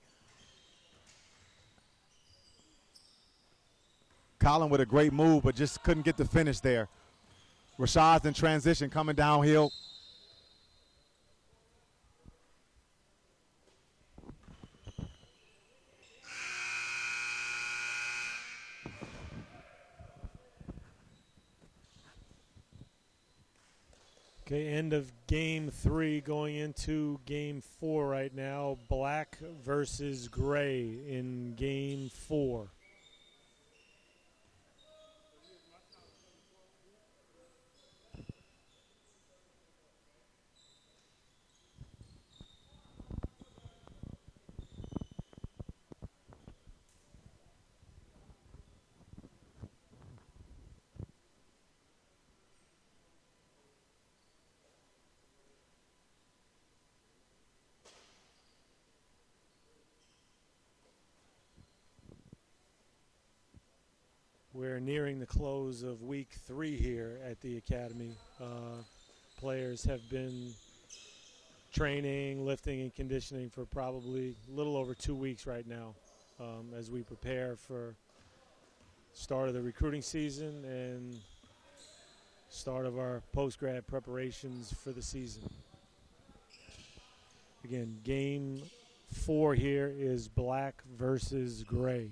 Colin with a great move, but just couldn't get the finish there. Reshaud's in transition, coming downhill. Okay, end of game 3, going into game 4 right now. Black versus gray in game 4. We're nearing the close of week 3 here at the Academy. Players have been training, lifting, and conditioning for probably a little over 2 weeks right now as we prepare for start of the recruiting season and start of our post-grad preparations for the season. Again, game 4 here is black versus gray.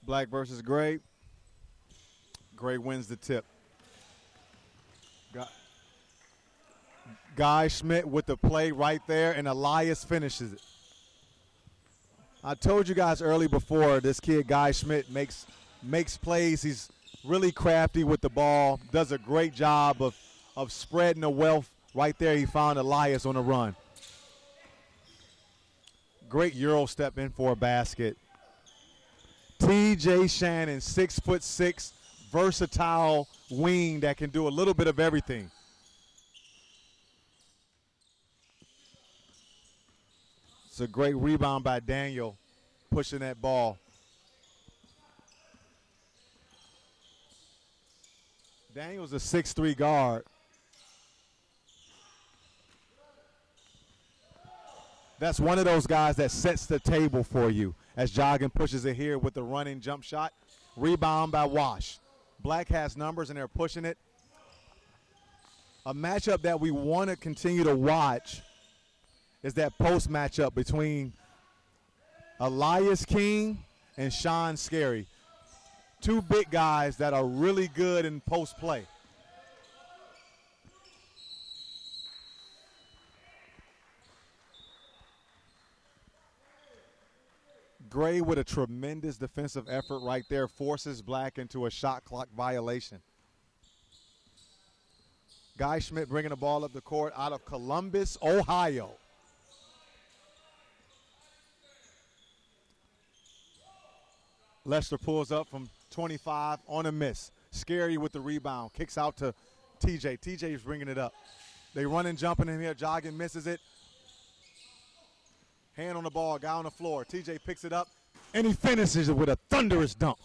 Black versus gray. Gray wins the tip. Guy Schmidt with the play right there, and Elias finishes it. I told you guys early before, this kid Guy Schmidt makes plays. He's really crafty with the ball, does a great job of spreading the wealth. Right there, he found Elias on the run. Great Euro step in for a basket. T.J. Shannon, 6'6", versatile wing that can do a little bit of everything. It's a great rebound by Daniel, pushing that ball. Daniel's a 6'3" guard. That's one of those guys that sets the table for you. As Joggin pushes it here with the running jump shot. Rebound by Wash. Black has numbers and they're pushing it. A matchup that we want to continue to watch is that post matchup between Elias King and Sean Scarry. Two big guys that are really good in post play. Gray with a tremendous defensive effort right there, forces Black into a shot clock violation. Guy Schmidt bringing the ball up the court out of Columbus, Ohio. Lester pulls up from 25 on a miss. Scarry with the rebound, kicks out to TJ. TJ's bringing it up. They running, jumping in here. Jogging misses it. Hand on the ball, guy on the floor. TJ picks it up, And he finishes it with a thunderous dunk.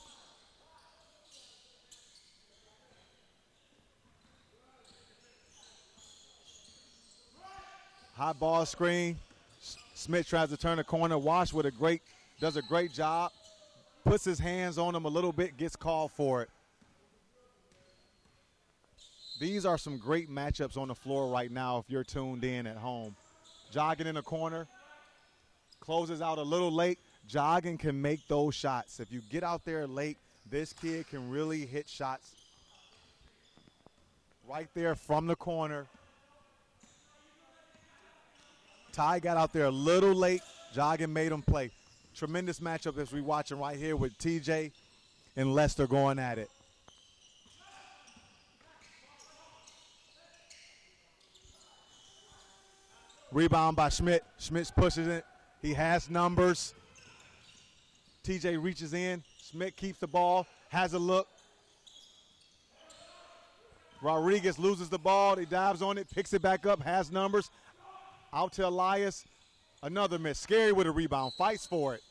High ball screen. Schmidt tries to turn the corner. Wash does a great job. Puts his hands on him a little bit, gets called for it. These are some great matchups on the floor right now if you're tuned in at home. Jogging in the corner, closes out a little late. Jogging can make those shots. If you get out there late, this kid can really hit shots right there from the corner. Tye got out there a little late. Jogging made him play. Tremendous matchup as we're watching right here with TJ and Lester going at it. Rebound by Schmidt. Schmidt pushes it. He has numbers. TJ reaches in. Schmidt keeps the ball, has a look. Rodriguez loses the ball. He dives on it, picks it back up, has numbers. Out to Elias. Another miss. Scarry with a rebound. Fights for it.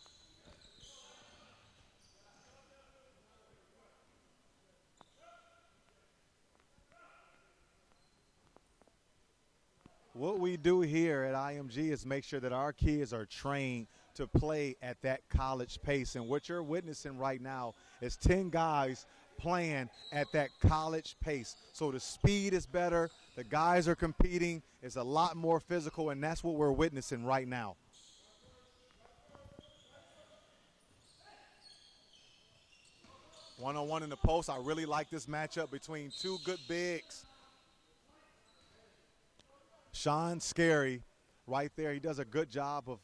What we do here at IMG is make sure that our kids are trained to play at that college pace. And what you're witnessing right now is 10 guys playing at that college pace. So the speed is better. The guys are competing. It's a lot more physical, and that's what we're witnessing right now. One-on-one in the post. I really like this matchup between two good bigs. Sean Scarry right there. He does a good job of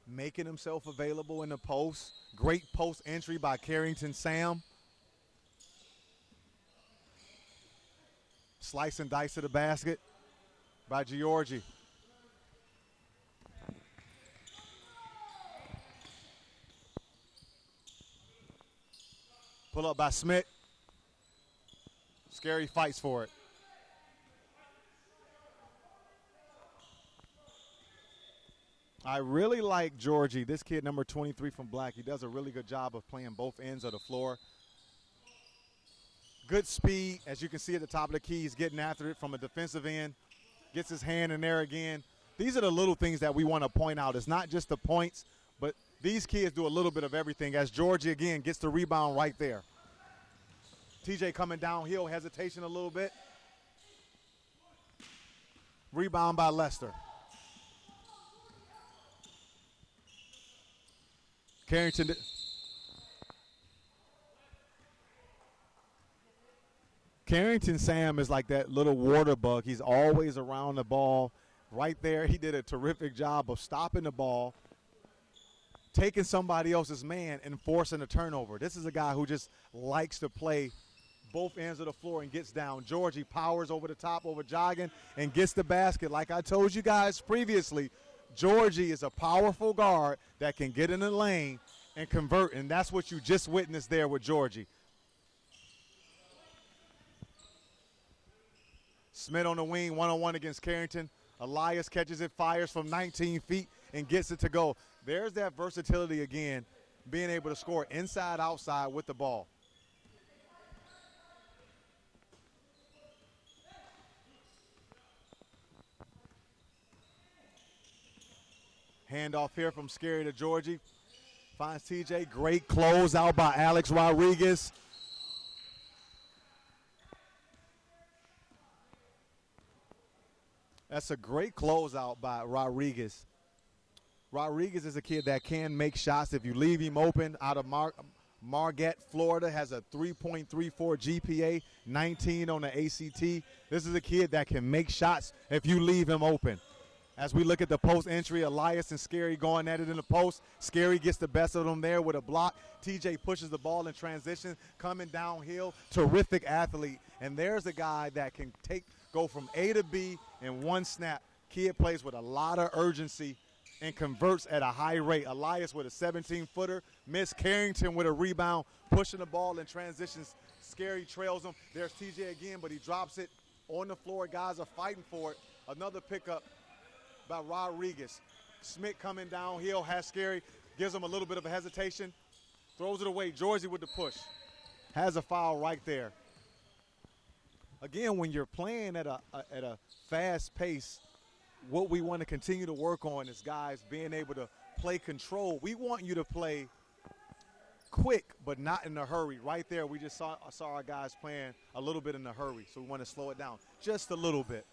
making himself available in the post. Great post entry by Kerrington Sam. Slice and dice to the basket by Giorgi. Pull up by Schmidt. Scarry fights for it. I really like Giorgi, this kid number 23 from Black. He does a really good job of playing both ends of the floor. Good speed, as you can see at the top of the key. He's getting after it from a defensive end. Gets his hand in there again. These are the little things that we want to point out. It's not just the points, but these kids do a little bit of everything. As Giorgi, again, gets the rebound right there. TJ coming downhill, hesitation a little bit. Rebound by Lester. Kerrington. Kerrington Sam is like that little water bug. He's always around the ball. Right there, he did a terrific job of stopping the ball, taking somebody else's man, and forcing a turnover. This is a guy who just likes to play both ends of the floor and gets down. Giorgi powers over the top, over Jogging, and gets the basket. Like I told you guys previously, Giorgi is a powerful guard that can get in the lane and convert, and that's what you just witnessed there with Giorgi. Schmidt on the wing, one-on-one against Kerrington. Elias catches it, fires from 19 feet, and gets it to go. There's that versatility again, being able to score inside, outside with the ball. Handoff here from Scarry to Giorgi. Finds TJ. Great closeout by Alex Rodriguez. That's a great closeout by Rodriguez. Rodriguez is a kid that can make shots if you leave him open. Out of Marquette, Florida, has a 3.34 GPA, 19 on the ACT. This is a kid that can make shots if you leave him open. As we look at the post entry, Elias and Scarry going at it in the post. Scarry gets the best of them there with a block. TJ pushes the ball in transition, coming downhill. Terrific athlete. And there's a guy that can go from A to B in one snap. Kid plays with a lot of urgency and converts at a high rate. Elias with a 17-footer. Miss Kerrington with a rebound, pushing the ball in transitions. Scarry trails him. There's TJ again, but he drops it on the floor. Guys are fighting for it. Another pickup by Rodriguez. Schmidt coming downhill, has Scarry, gives him a little bit of a hesitation. Throws it away. Giorgi with the push. Has a foul right there. Again, when you're playing at a fast pace, what we want to continue to work on is guys being able to play control. We want you to play quick, but not in a hurry. Right there, we just saw our guys playing a little bit in a hurry, so we want to slow it down just a little bit.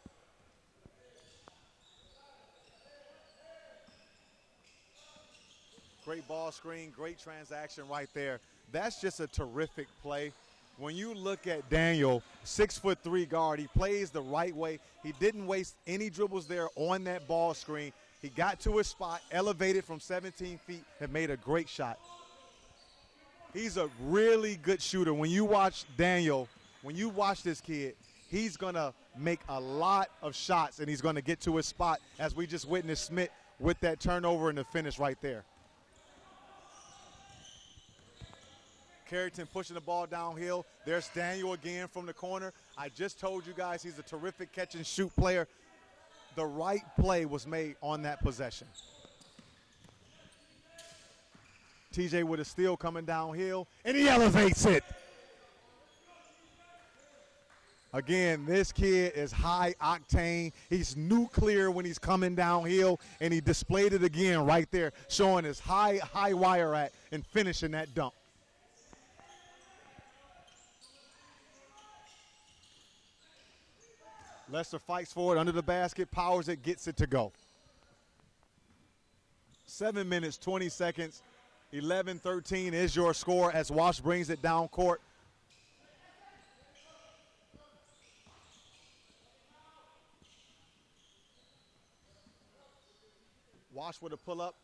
Great ball screen, great transaction right there. That's just a terrific play. When you look at Daniel, 6'3" guard, he plays the right way. He didn't waste any dribbles there on that ball screen. He got to his spot, elevated from 17 feet, and made a great shot. He's a really good shooter. When you watch Daniel, when you watch this kid, he's going to make a lot of shots, and he's going to get to his spot, as we just witnessed Schmidt with that turnover and the finish right there. Kerrington pushing the ball downhill. There's Daniel again from the corner. I just told you guys he's a terrific catch and shoot player. The right play was made on that possession. TJ with a steal coming downhill, and he elevates it. Again, this kid is high octane. He's nuclear when he's coming downhill, and he displayed it again right there, showing his high wire at and finishing that dunk. Lester fights for it under the basket, powers it, gets it to go. 7 minutes, 20 seconds, 11-13 is your score as Wash brings it down court. Wash with a pull-up,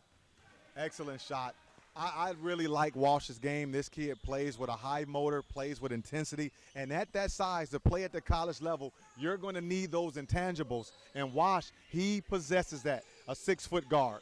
excellent shot. I really like Wash's game. This kid plays with a high motor, plays with intensity, and at that size, to play at the college level, you're going to need those intangibles, and Wash, he possesses that, a 6-foot guard.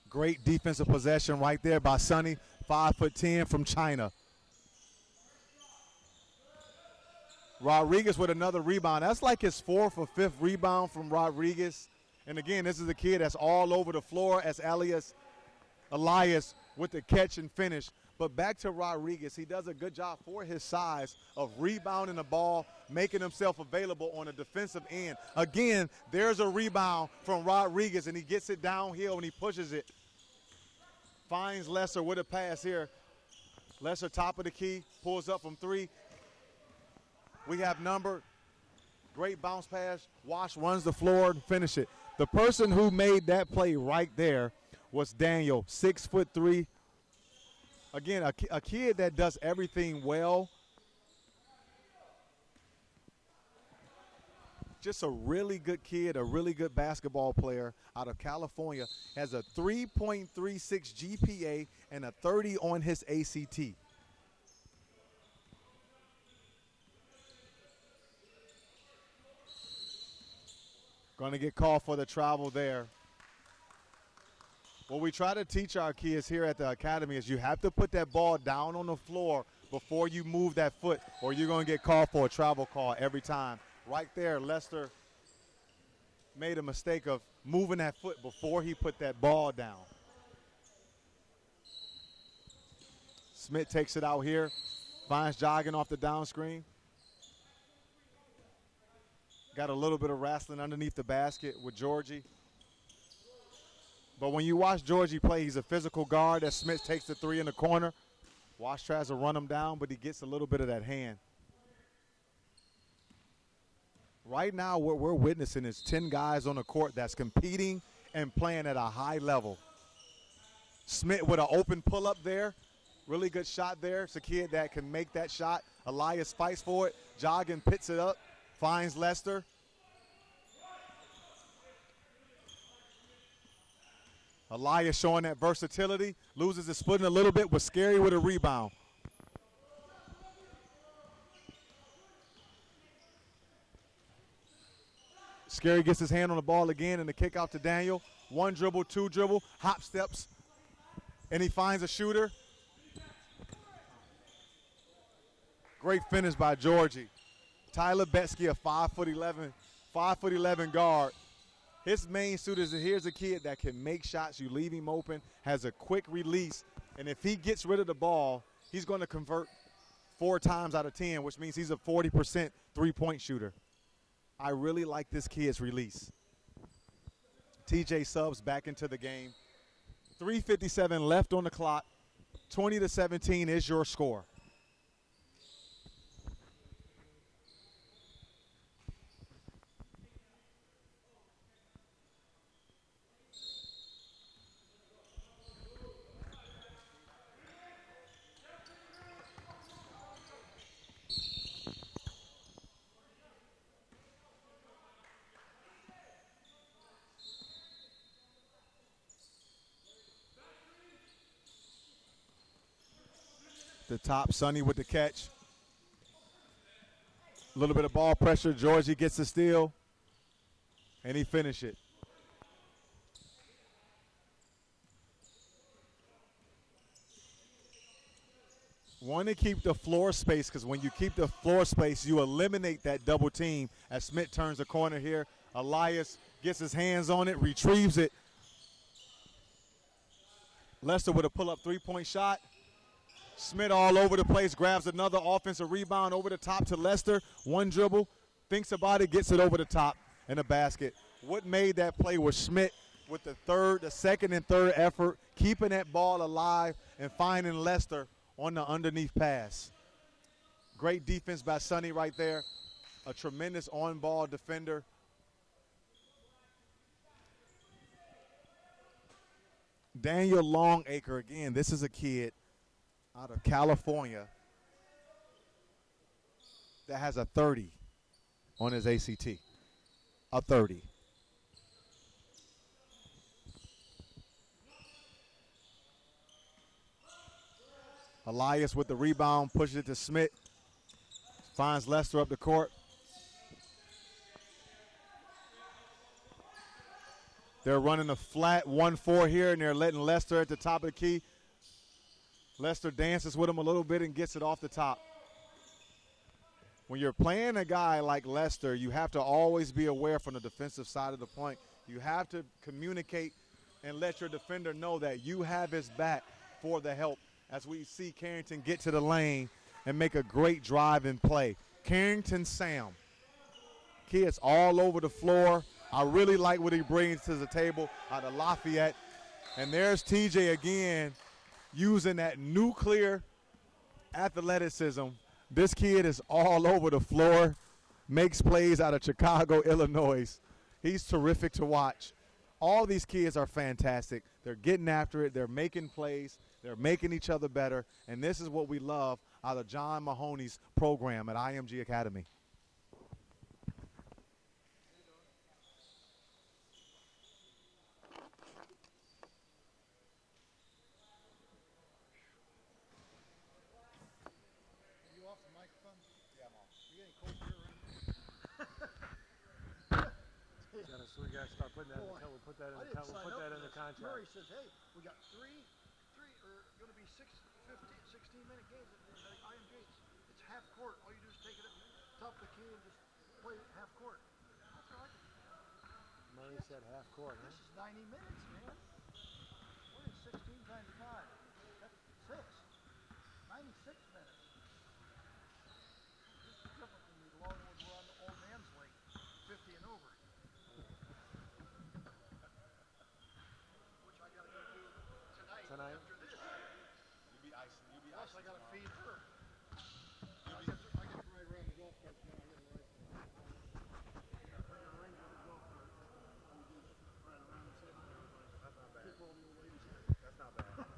Great defensive possession right there by Sunni, 5'10" from China. Rodriguez with another rebound. That's like his 4th or 5th rebound from Rodriguez. And again, this is a kid that's all over the floor as Elias with the catch and finish. But back to Rodriguez, he does a good job for his size of rebounding the ball, making himself available on the defensive end. Again, there's a rebound from Rodriguez, and he gets it downhill and he pushes it. Finds Lester with a pass here. Lester top of the key, pulls up from 3. We have number. Great bounce pass. Wash runs the floor and finish it. The person who made that play right there was Daniel, 6'3". Again, a kid that does everything well. Just a really good kid, a really good basketball player out of California. Has a 3.36 GPA and a 30 on his ACT. Going to get called for the travel there. What we try to teach our kids here at the academy is you have to put that ball down on the floor before you move that foot, or you're going to get called for a travel call every time. Right there, Lester made a mistake of moving that foot before he put that ball down. Schmidt takes it out here, finds jogging off the down screen. Got a little bit of wrestling underneath the basket with Giorgi. But when you watch Giorgi play, he's a physical guard. As Schmidt takes the 3 in the corner. Wash tries to run him down, but he gets a little bit of that hand. Right now, what we're witnessing is 10 guys on the court that's competing and playing at a high level. Schmidt with an open pull-up there. Really good shot there. It's a kid that can make that shot. Elias fights for it. Jogging picks it up. Finds Lester. Elias showing that versatility. Loses his footing a little bit with Scarry with a rebound. Scarry gets his hand on the ball again and the kick out to Daniel. 1 dribble, 2 dribble, hop steps And he finds a shooter. Great finish by Giorgi. Tye Lubetsky, a 5'11" guard. His main suit is that here's a kid that can make shots. You leave him open, has a quick release, and if he gets rid of the ball, he's going to convert 4 times out of 10, which means he's a 40% three-point shooter. I really like this kid's release. TJ subs back into the game. 3:57 left on the clock. 20-17 is your score. The top, Sunny with the catch. A little bit of ball pressure. Giorgi gets the steal, and he finished it. Want to keep the floor space, because when you keep the floor space, you eliminate that double team. As Schmidt turns the corner here, Elias gets his hands on it, retrieves it. Lester with a pull-up three-point shot. Schmidt all over the place, grabs another offensive rebound over the top to Lester. One dribble, thinks about it, gets it over the top in the basket. What made that play was Schmidt with the second and third effort, keeping that ball alive and finding Lester on the underneath pass. Great defense by Sunny right there. A tremendous on-ball defender. Daniel Longaker, again, this is a kid out of California that has a 30 on his ACT. A 30. Elias with the rebound, pushes it to Schmidt. Finds Lester up the court. They're running a flat 1-4 here, and they're letting Lester at the top of the key. Lester dances with him a little bit and gets it off the top. When you're playing a guy like Lester, you have to always be aware from the defensive side of the point. You have to communicate and let your defender know that you have his back for the help. As we see Kerrington get to the lane and make a great drive and play. Kerrington Sam. Kids all over the floor. I really like what he brings to the table out of Lafayette. And there's TJ again using that nuclear athleticism. This kid is all over the floor, makes plays out of Chicago, Illinois. He's terrific to watch. All these kids are fantastic. They're getting after it. They're making plays. They're making each other better. And this is what we love out of John Mahoney's program at IMG Academy. So we got to start putting that in the we'll put that in the contract. Murray says, hey, we got three going to be 16-minute games at IMG. It's half court. All you do is take it at top of the key and just play half court. That's all I can do. Murray said half court, huh? This is 90 minutes, man. What is 16 times 5? That's 6. 96 minutes. This is different than the long ones we're on the old man's league, 50 and over. Which I got to go do tonight. After this. Plus, I got to feed her. I get to ride around the golf cart now. I got a license. I got a ring for the golf cart. We just ride around and say hi to everybody. That's not bad. Keep all the old ladies here. That's not bad.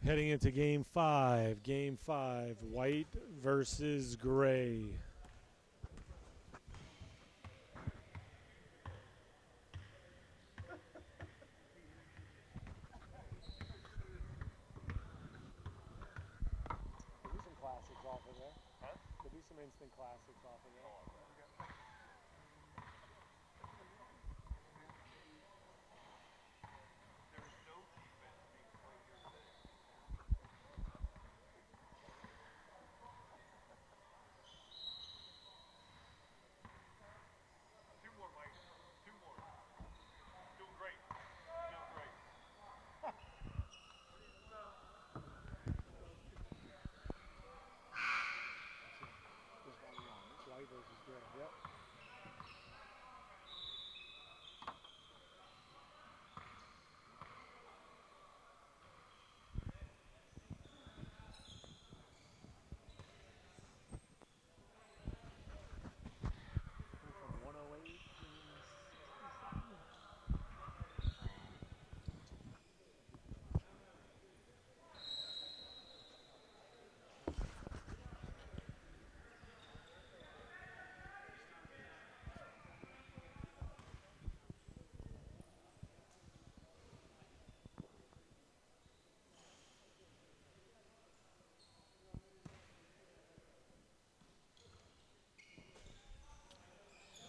Heading into game 5. Game 5, white versus gray. Instant classics off of there. Yep. From 108.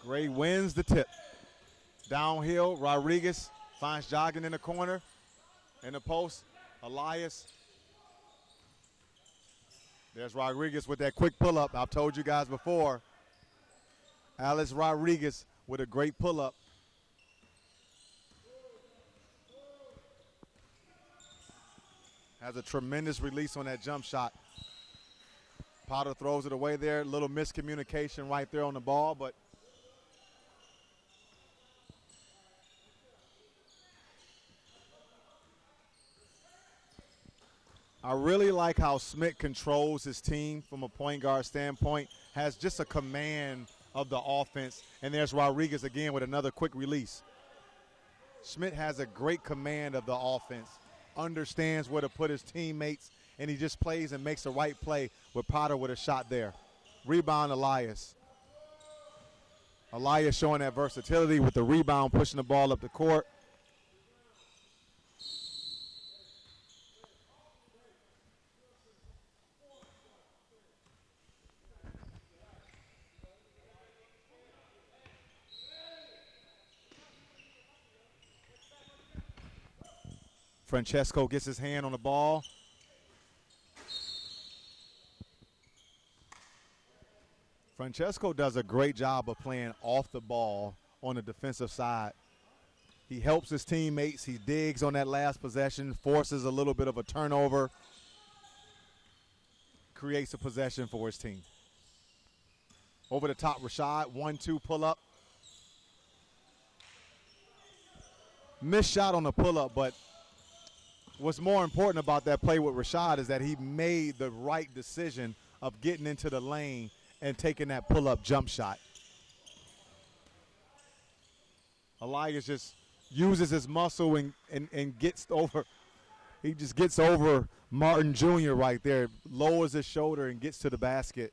Gray wins the tip. Downhill, Rodriguez finds jogging in the corner. In the post, Elias. There's Rodriguez with that quick pull-up. I've told you guys before. Alex Rodriguez with a great pull-up. Has a tremendous release on that jump shot. Potter throws it away there. Little miscommunication right there on the ball, but I really like how Schmidt controls his team from a point guard standpoint, has just a command of the offense. And there's Rodriguez again with another quick release. Schmidt has a great command of the offense, understands where to put his teammates, and he just plays and makes the right play with Potter with a shot there. Rebound, Elias. Elias showing that versatility with the rebound, pushing the ball up the court. Francesco gets his hand on the ball. Francesco does a great job of playing off the ball on the defensive side. He helps his teammates. He digs on that last possession, forces a little bit of a turnover, creates a possession for his team. Over the top, Reshaud, 1-2 pull-up. Missed shot on the pull-up, but what's more important about that play with Reshaud is that he made the right decision of getting into the lane and taking that pull-up jump shot. Elias just uses his muscle and gets over. He just gets over Martin Jr. right there, lowers his shoulder and gets to the basket.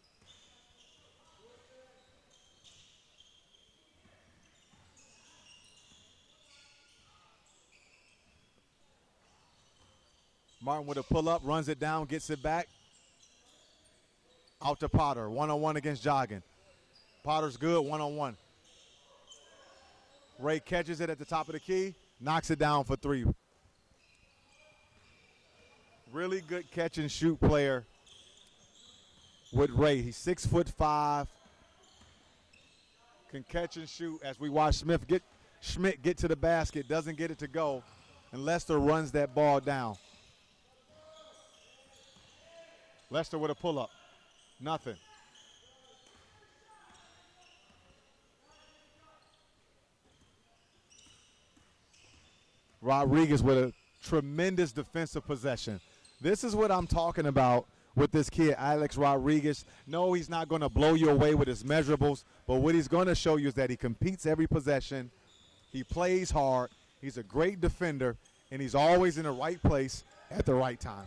Martin with a pull-up, runs it down, gets it back. Out to Potter, one-on-one against Joggin. Potter's good, one-on-one. Ray catches it at the top of the key, knocks it down for three. Really good catch and shoot player with Ray. He's 6'5", can catch and shoot. As we watch Schmidt get to the basket, doesn't get it to go, and Lester runs that ball down. Lester with a pull-up. Nothing. Rodriguez with a tremendous defensive possession. This is what I'm talking about with this kid, Alex Rodriguez. No, he's not going to blow you away with his measurables, but what he's going to show you is that he competes every possession. He plays hard. He's a great defender, and he's always in the right place at the right time.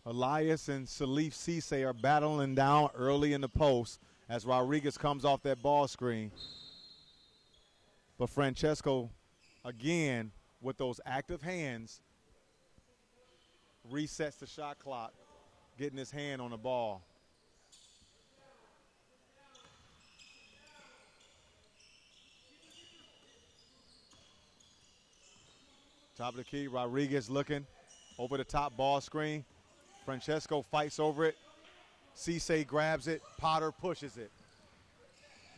Elias and Salif Cisse are battling down early in the post as Rodriguez comes off that ball screen. But Francesco, again, with those active hands, resets the shot clock, getting his hand on the ball. Top of the key, Rodriguez looking. Over the top ball screen. Francesco fights over it. Cisse grabs it. Potter pushes it.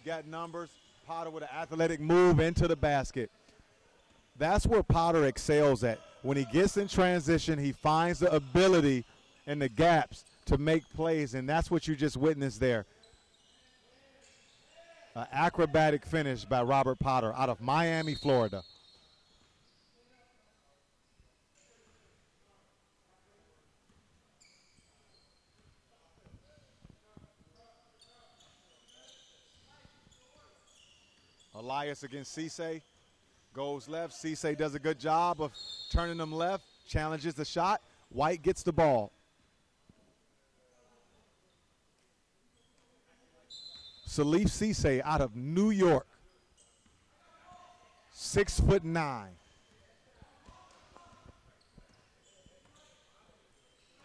Got numbers. Potter with an athletic move into the basket. That's where Potter excels at. When he gets in transition, he finds the ability and the gaps to make plays, and that's what you just witnessed there. An acrobatic finish by Robert Potter out of Miami, Florida. Elias against Cisse. Goes left. Cisse does a good job of turning them left. Challenges the shot. White gets the ball. Salif Cisse out of New York. 6'9".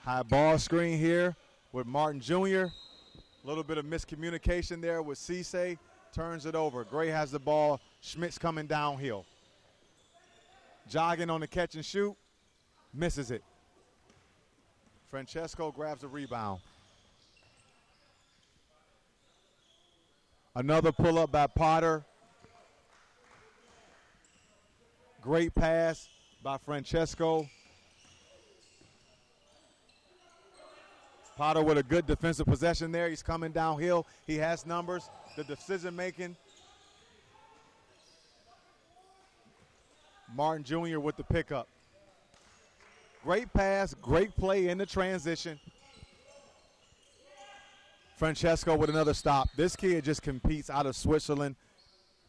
High ball screen here with Martin Jr. A little bit of miscommunication there with Cisse. Turns it over. Gray has the ball. Schmidt's coming downhill. Jogging on the catch and shoot. Misses it. Francesco grabs the rebound. Another pull-up by Potter. Great pass by Francesco. Potter with a good defensive possession there. He's coming downhill. He has numbers. The decision-making. Martin Jr. with the pickup. Great pass, great play in the transition. Francesco with another stop. This kid just competes out of Switzerland.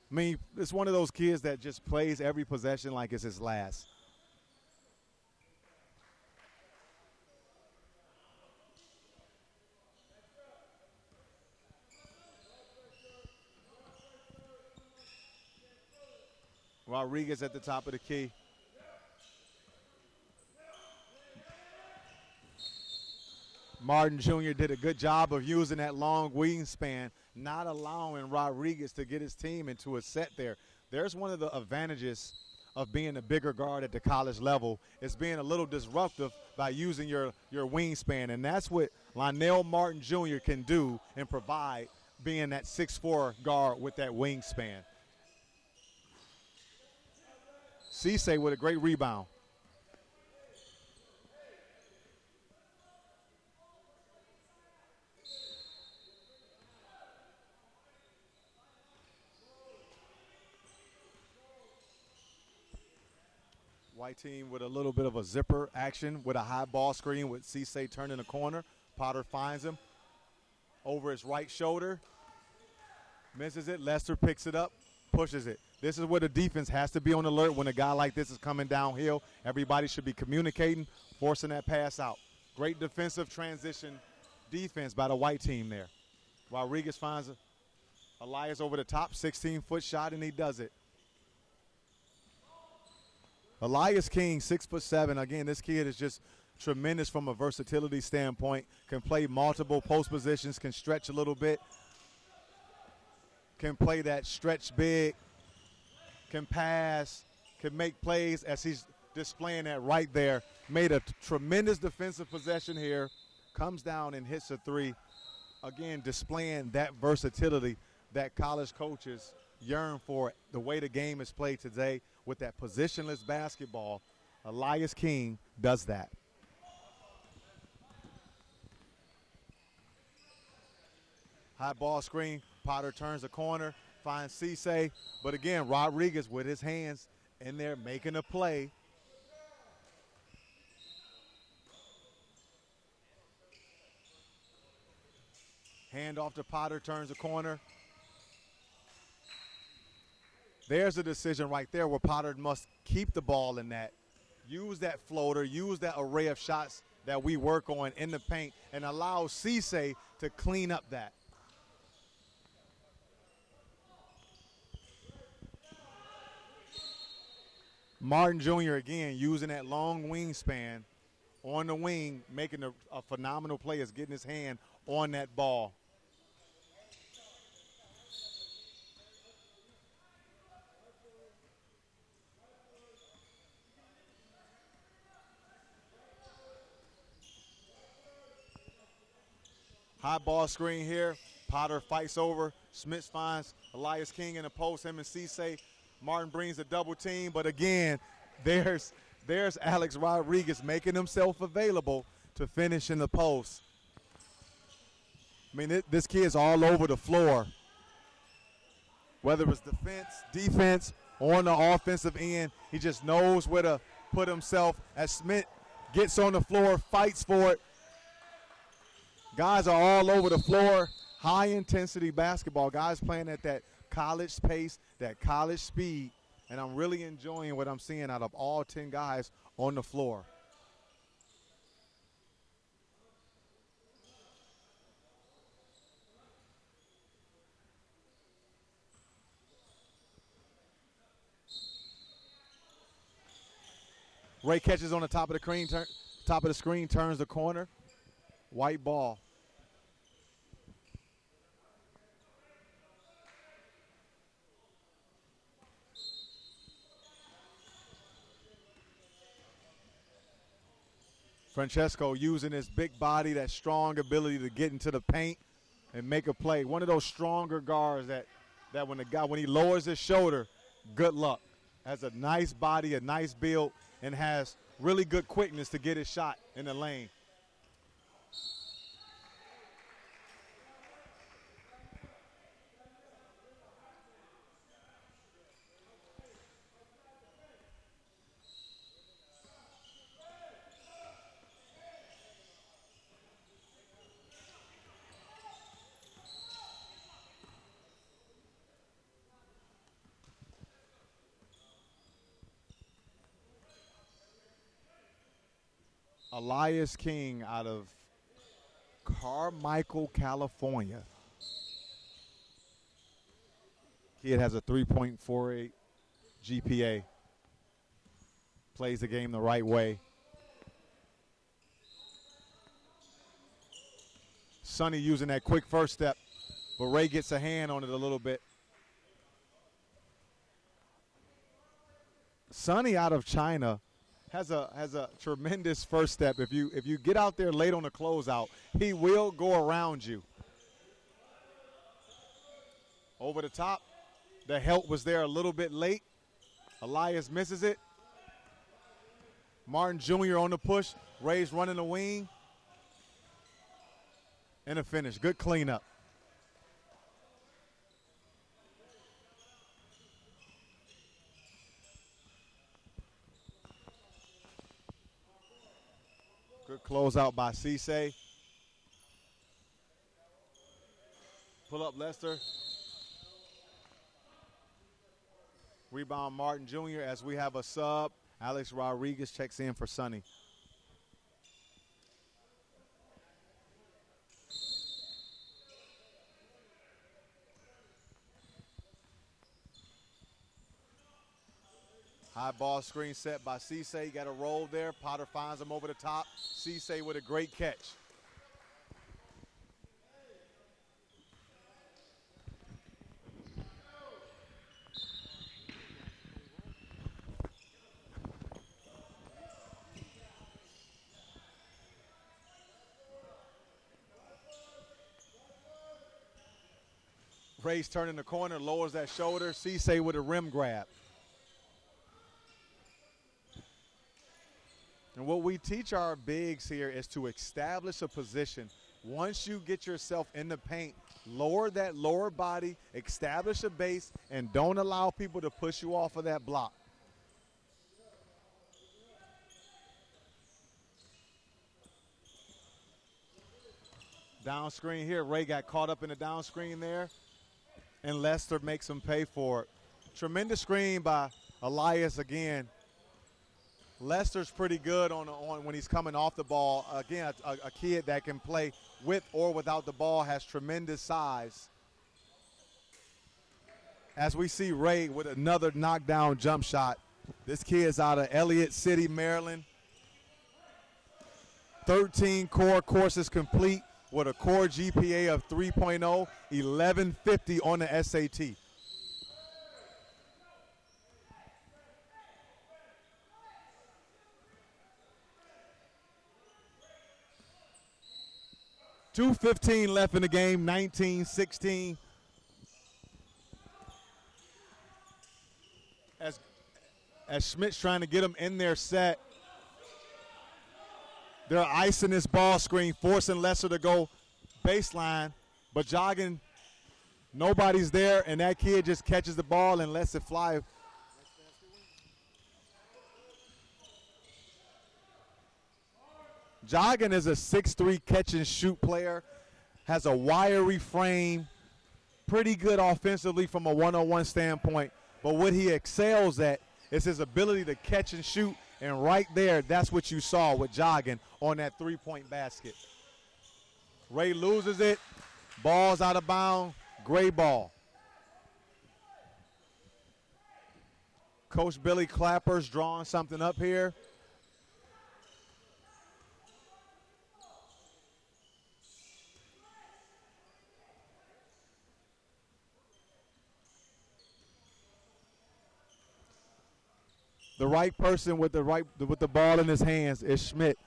I mean, it's one of those kids that just plays every possession like it's his last. Rodriguez at the top of the key. Martin Jr. did a good job of using that long wingspan, not allowing Rodriguez to get his team into a set there. There's one of the advantages of being a bigger guard at the college level is being a little disruptive by using your wingspan, and that's what Lonnell Martin Jr. can do and provide, being that 6'4" guard with that wingspan. Cisse with a great rebound. White team with a little bit of a zipper action with a high ball screen with Cisse turning the corner. Potter finds him over his right shoulder. Misses it. Lester picks it up, pushes it. This is where the defense has to be on alert when a guy like this is coming downhill. Everybody should be communicating, forcing that pass out. Great defensive transition defense by the white team there. Rodriguez finds Elias over the top, 16-foot shot, and he does it. Elias King, 6'7". Again, this kid is just tremendous from a versatility standpoint. Can play multiple post positions, can stretch a little bit, can play that stretch big, can pass, can make plays as he's displaying that right there. Made a tremendous defensive possession here. Comes down and hits a three. Again, displaying that versatility that college coaches yearn for, the way the game is played today with that positionless basketball. Elias King does that. High ball screen. Potter turns the corner, finds Cisse. But again, Rodriguez with his hands in there making a play. Hand off to Potter, turns the corner. There's a decision right there where Potter must keep the ball in that. Use that floater, use that array of shots that we work on in the paint, and allow Cisse to clean up that. Martin Jr. again using that long wingspan on the wing, making a phenomenal play, is getting his hand on that ball. High ball screen here. Potter fights over. Schmidt finds Elias King in the post. Him and Cisse. Martin brings a double team, but again, there's Alex Rodriguez making himself available to finish in the post. I mean, this kid's all over the floor. Whether it's defense, on the offensive end, he just knows where to put himself. As Schmidt gets on the floor, fights for it. Guys are all over the floor. High-intensity basketball. Guys playing at that college pace, that college speed, and I'm really enjoying what I'm seeing out of all 10 guys on the floor. Ray catches on the top of the screen, turns the corner. White ball. Francesco using his big body, that strong ability to get into the paint and make a play. One of those stronger guards that when he lowers his shoulder, good luck. Has a nice body, a nice build, and has really good quickness to get his shot in the lane. Elias King out of Carmichael, California. Kid has a 3.48 GPA. Plays the game the right way. Sunny using that quick first step, but Ray gets a hand on it a little bit. Sunny out of China has a tremendous first step. If you get out there late on the closeout, he will go around you. Over the top. The help was there a little bit late. Elias misses it. Martin Jr. on the push. Ray's running the wing. And a finish. Good cleanup. Good closeout by Cisse. Pull up Lester. Rebound Martin Jr. as we have a sub. Alex Rodriguez checks in for Sunny. High ball screen set by Cisse. Got a roll there. Potter finds him over the top. Cisse with a great catch. Ray's turning the corner, lowers that shoulder. Cisse with a rim grab. And what we teach our bigs here is to establish a position. Once you get yourself in the paint, lower that lower body, establish a base, and don't allow people to push you off of that block. Down screen here. Ray got caught up in the down screen there, and Lester makes him pay for it. Tremendous screen by Elias again. Lester's pretty good on when he's coming off the ball. Again, a kid that can play with or without the ball, has tremendous size. As we see Ray with another knockdown jump shot. This kid's out of Elliott City, Maryland. 13 core courses complete with a core GPA of 3.0, 1150 on the SAT. 2:15 left in the game, 19-16. As Schmidt's trying to get them in their set. They're icing this ball screen, forcing Leicester to go baseline, but jogging, nobody's there, and that kid just catches the ball and lets it fly. Jogging is a 6'3" catch and shoot player, has a wiry frame, pretty good offensively from a one-on-one standpoint, but what he excels at is his ability to catch and shoot, and right there, that's what you saw with Jogging on that three-point basket. Ray loses it, ball's out of bounds, gray ball. Coach Billy Clapper's drawing something up here. The right person with the ball in his hands is Schmidt.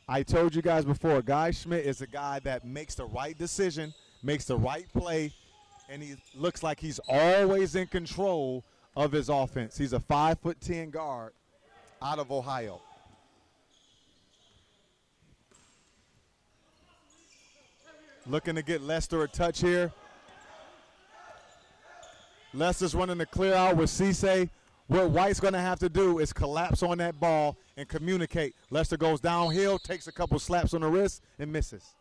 I told you guys before, Guy Schmidt is a guy that makes the right decision, makes the right play, and he looks like he's always in control of his offense. He's a 5'10" guard out of Ohio. Looking to get Leicester a touch here. Leicester's running the clear out with Cisse. What White's going to have to do is collapse on that ball and communicate. Leicester goes downhill, takes a couple slaps on the wrist, and misses.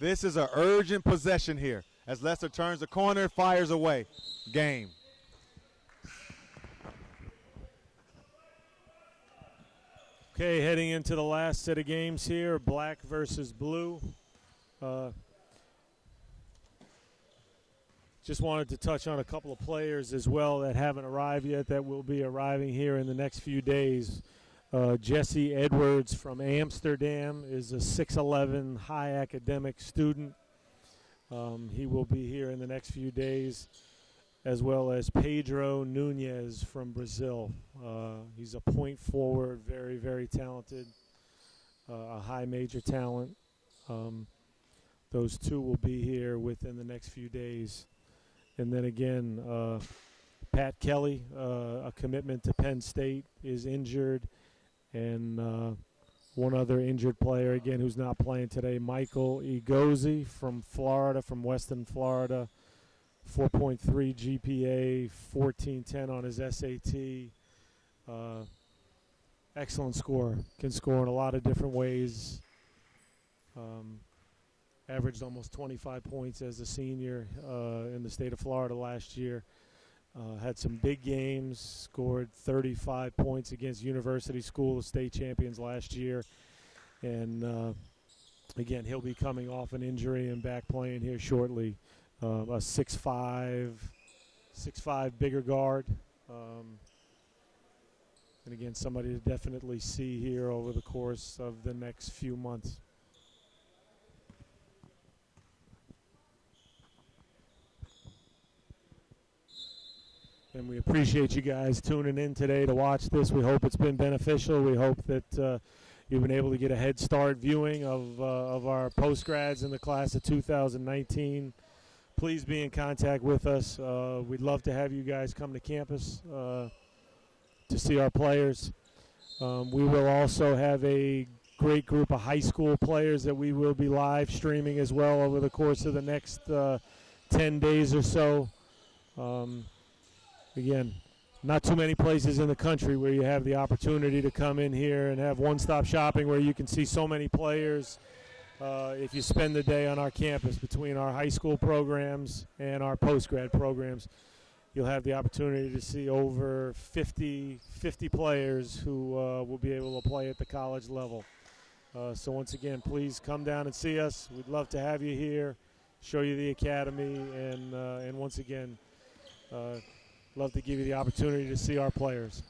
This is an urgent possession here as Leicester turns the corner, fires away. Game. Okay, heading into the last set of games here, black versus blue. Just wanted to touch on a couple of players as well that haven't arrived yet that will be arriving here in the next few days. Jesse Edwards from Amsterdam is a 6'11", high academic student. He will be here in the next few days, as well as Pedro Nunez from Brazil. He's a point forward, very, very talented, a high major talent. Those two will be here within the next few days. And then again, Pat Kelly, a commitment to Penn State, is injured. And one other injured player, again, who's not playing today, Micahel Egozi from Florida, from Western Florida, 4.3 GPA, 1410 on his SAT. Excellent scorer, can score in a lot of different ways. Averaged almost 25 points as a senior in the state of Florida last year. Had some big games, scored 35 points against University School of State Champions last year. And again, he'll be coming off an injury and back playing here shortly. A 6'5", bigger guard. And again, somebody to definitely see here over the course of the next few months. And we appreciate you guys tuning in today to watch this. We hope it's been beneficial. We hope that you've been able to get a head start viewing of our post-grads in the class of 2019. Please be in contact with us. We'd love to have you guys come to campus to see our players. We will also have a great group of high school players that we will be live streaming as well over the course of the next 10 days or so. Again, not too many places in the country where you have the opportunity to come in here and have one-stop shopping where you can see so many players. If you spend the day on our campus between our high school programs and our post-grad programs, you'll have the opportunity to see over 50 players who will be able to play at the college level. So once again, please come down and see us. We'd love to have you here, show you the academy, and once again, love to give you the opportunity to see our players.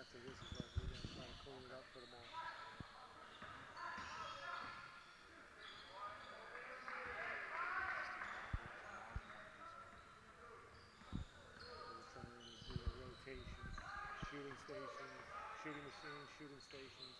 after this is over, we're going to try to clean it up for tomorrow. We're trying to do a rotation, shooting stations, shooting machines, shooting stations.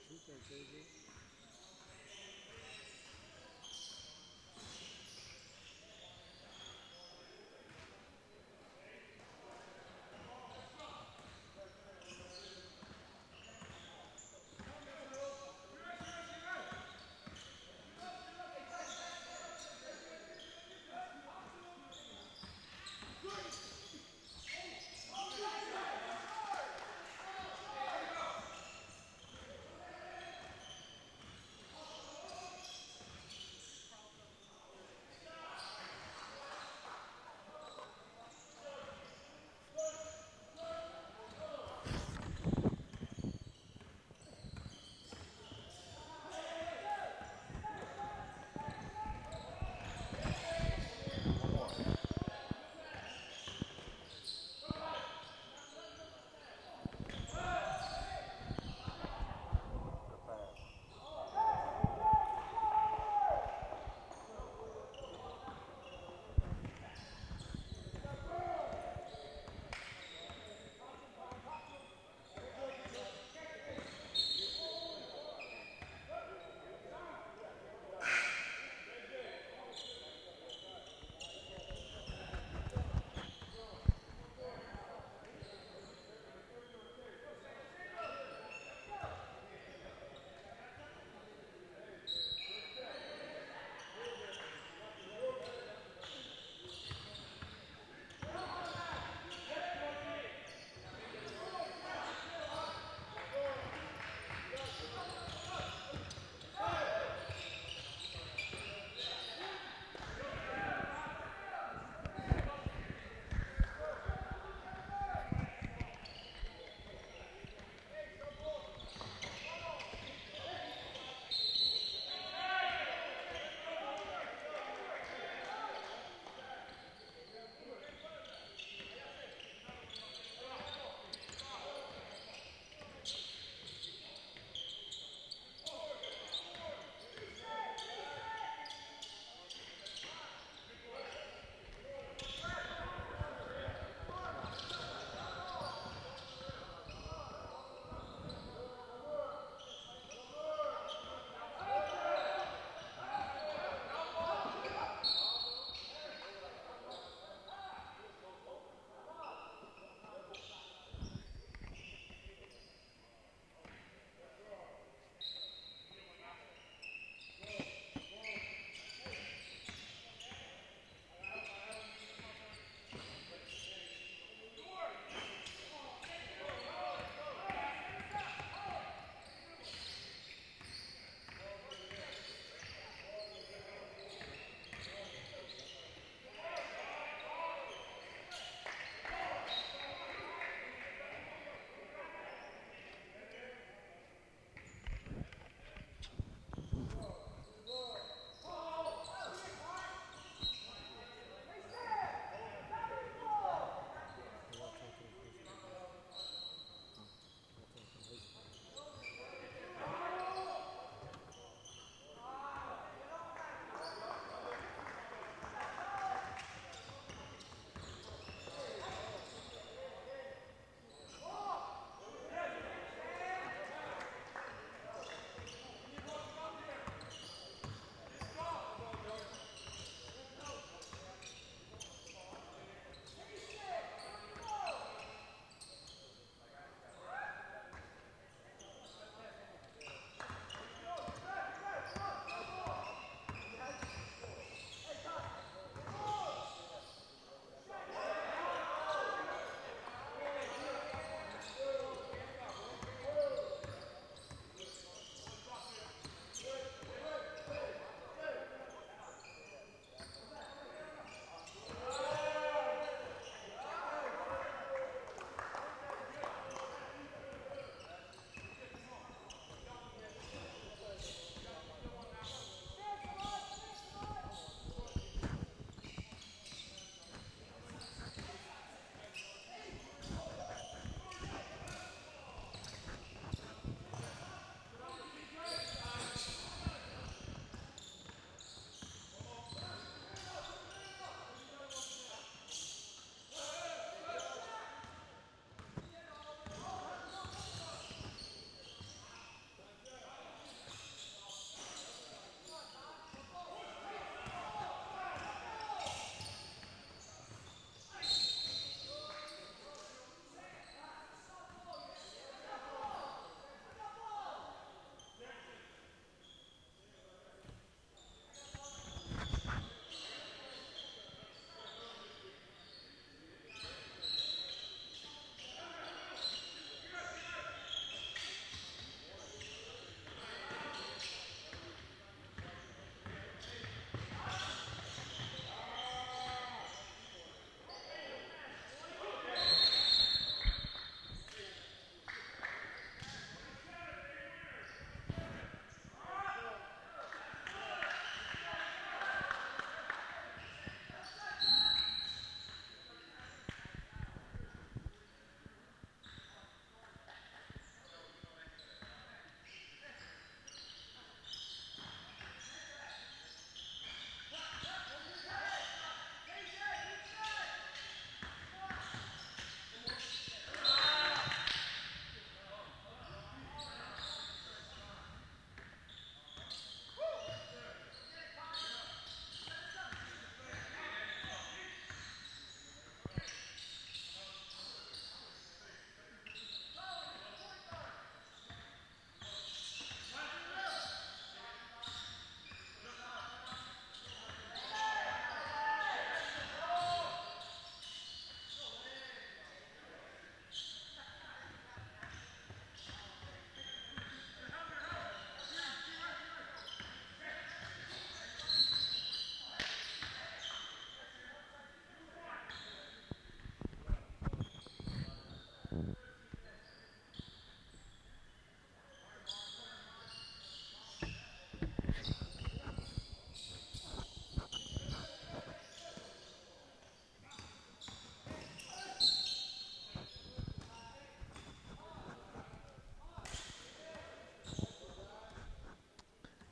Shoot that, JJ.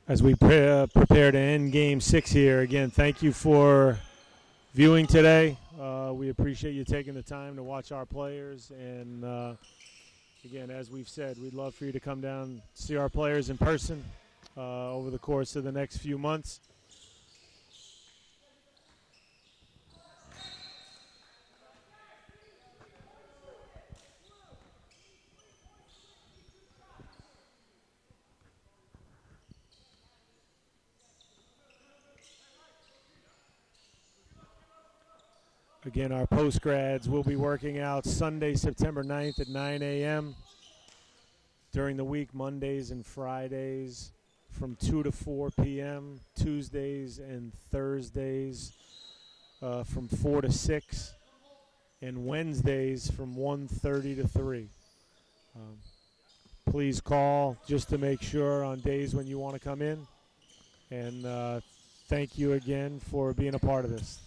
as we prepare to end Game 6 here. Again, thank you for viewing today. We appreciate you taking the time to watch our players. And, again, as we've said, we'd love for you to come down, see our players in person over the course of the next few months. Again, our post-grads will be working out Sunday, September 9th at 9 a.m. During the week, Mondays and Fridays from 2 to 4 p.m., Tuesdays and Thursdays from 4 to 6, and Wednesdays from 1:30 to 3. Please call just to make sure on days when you want to come in. And thank you again for being a part of this.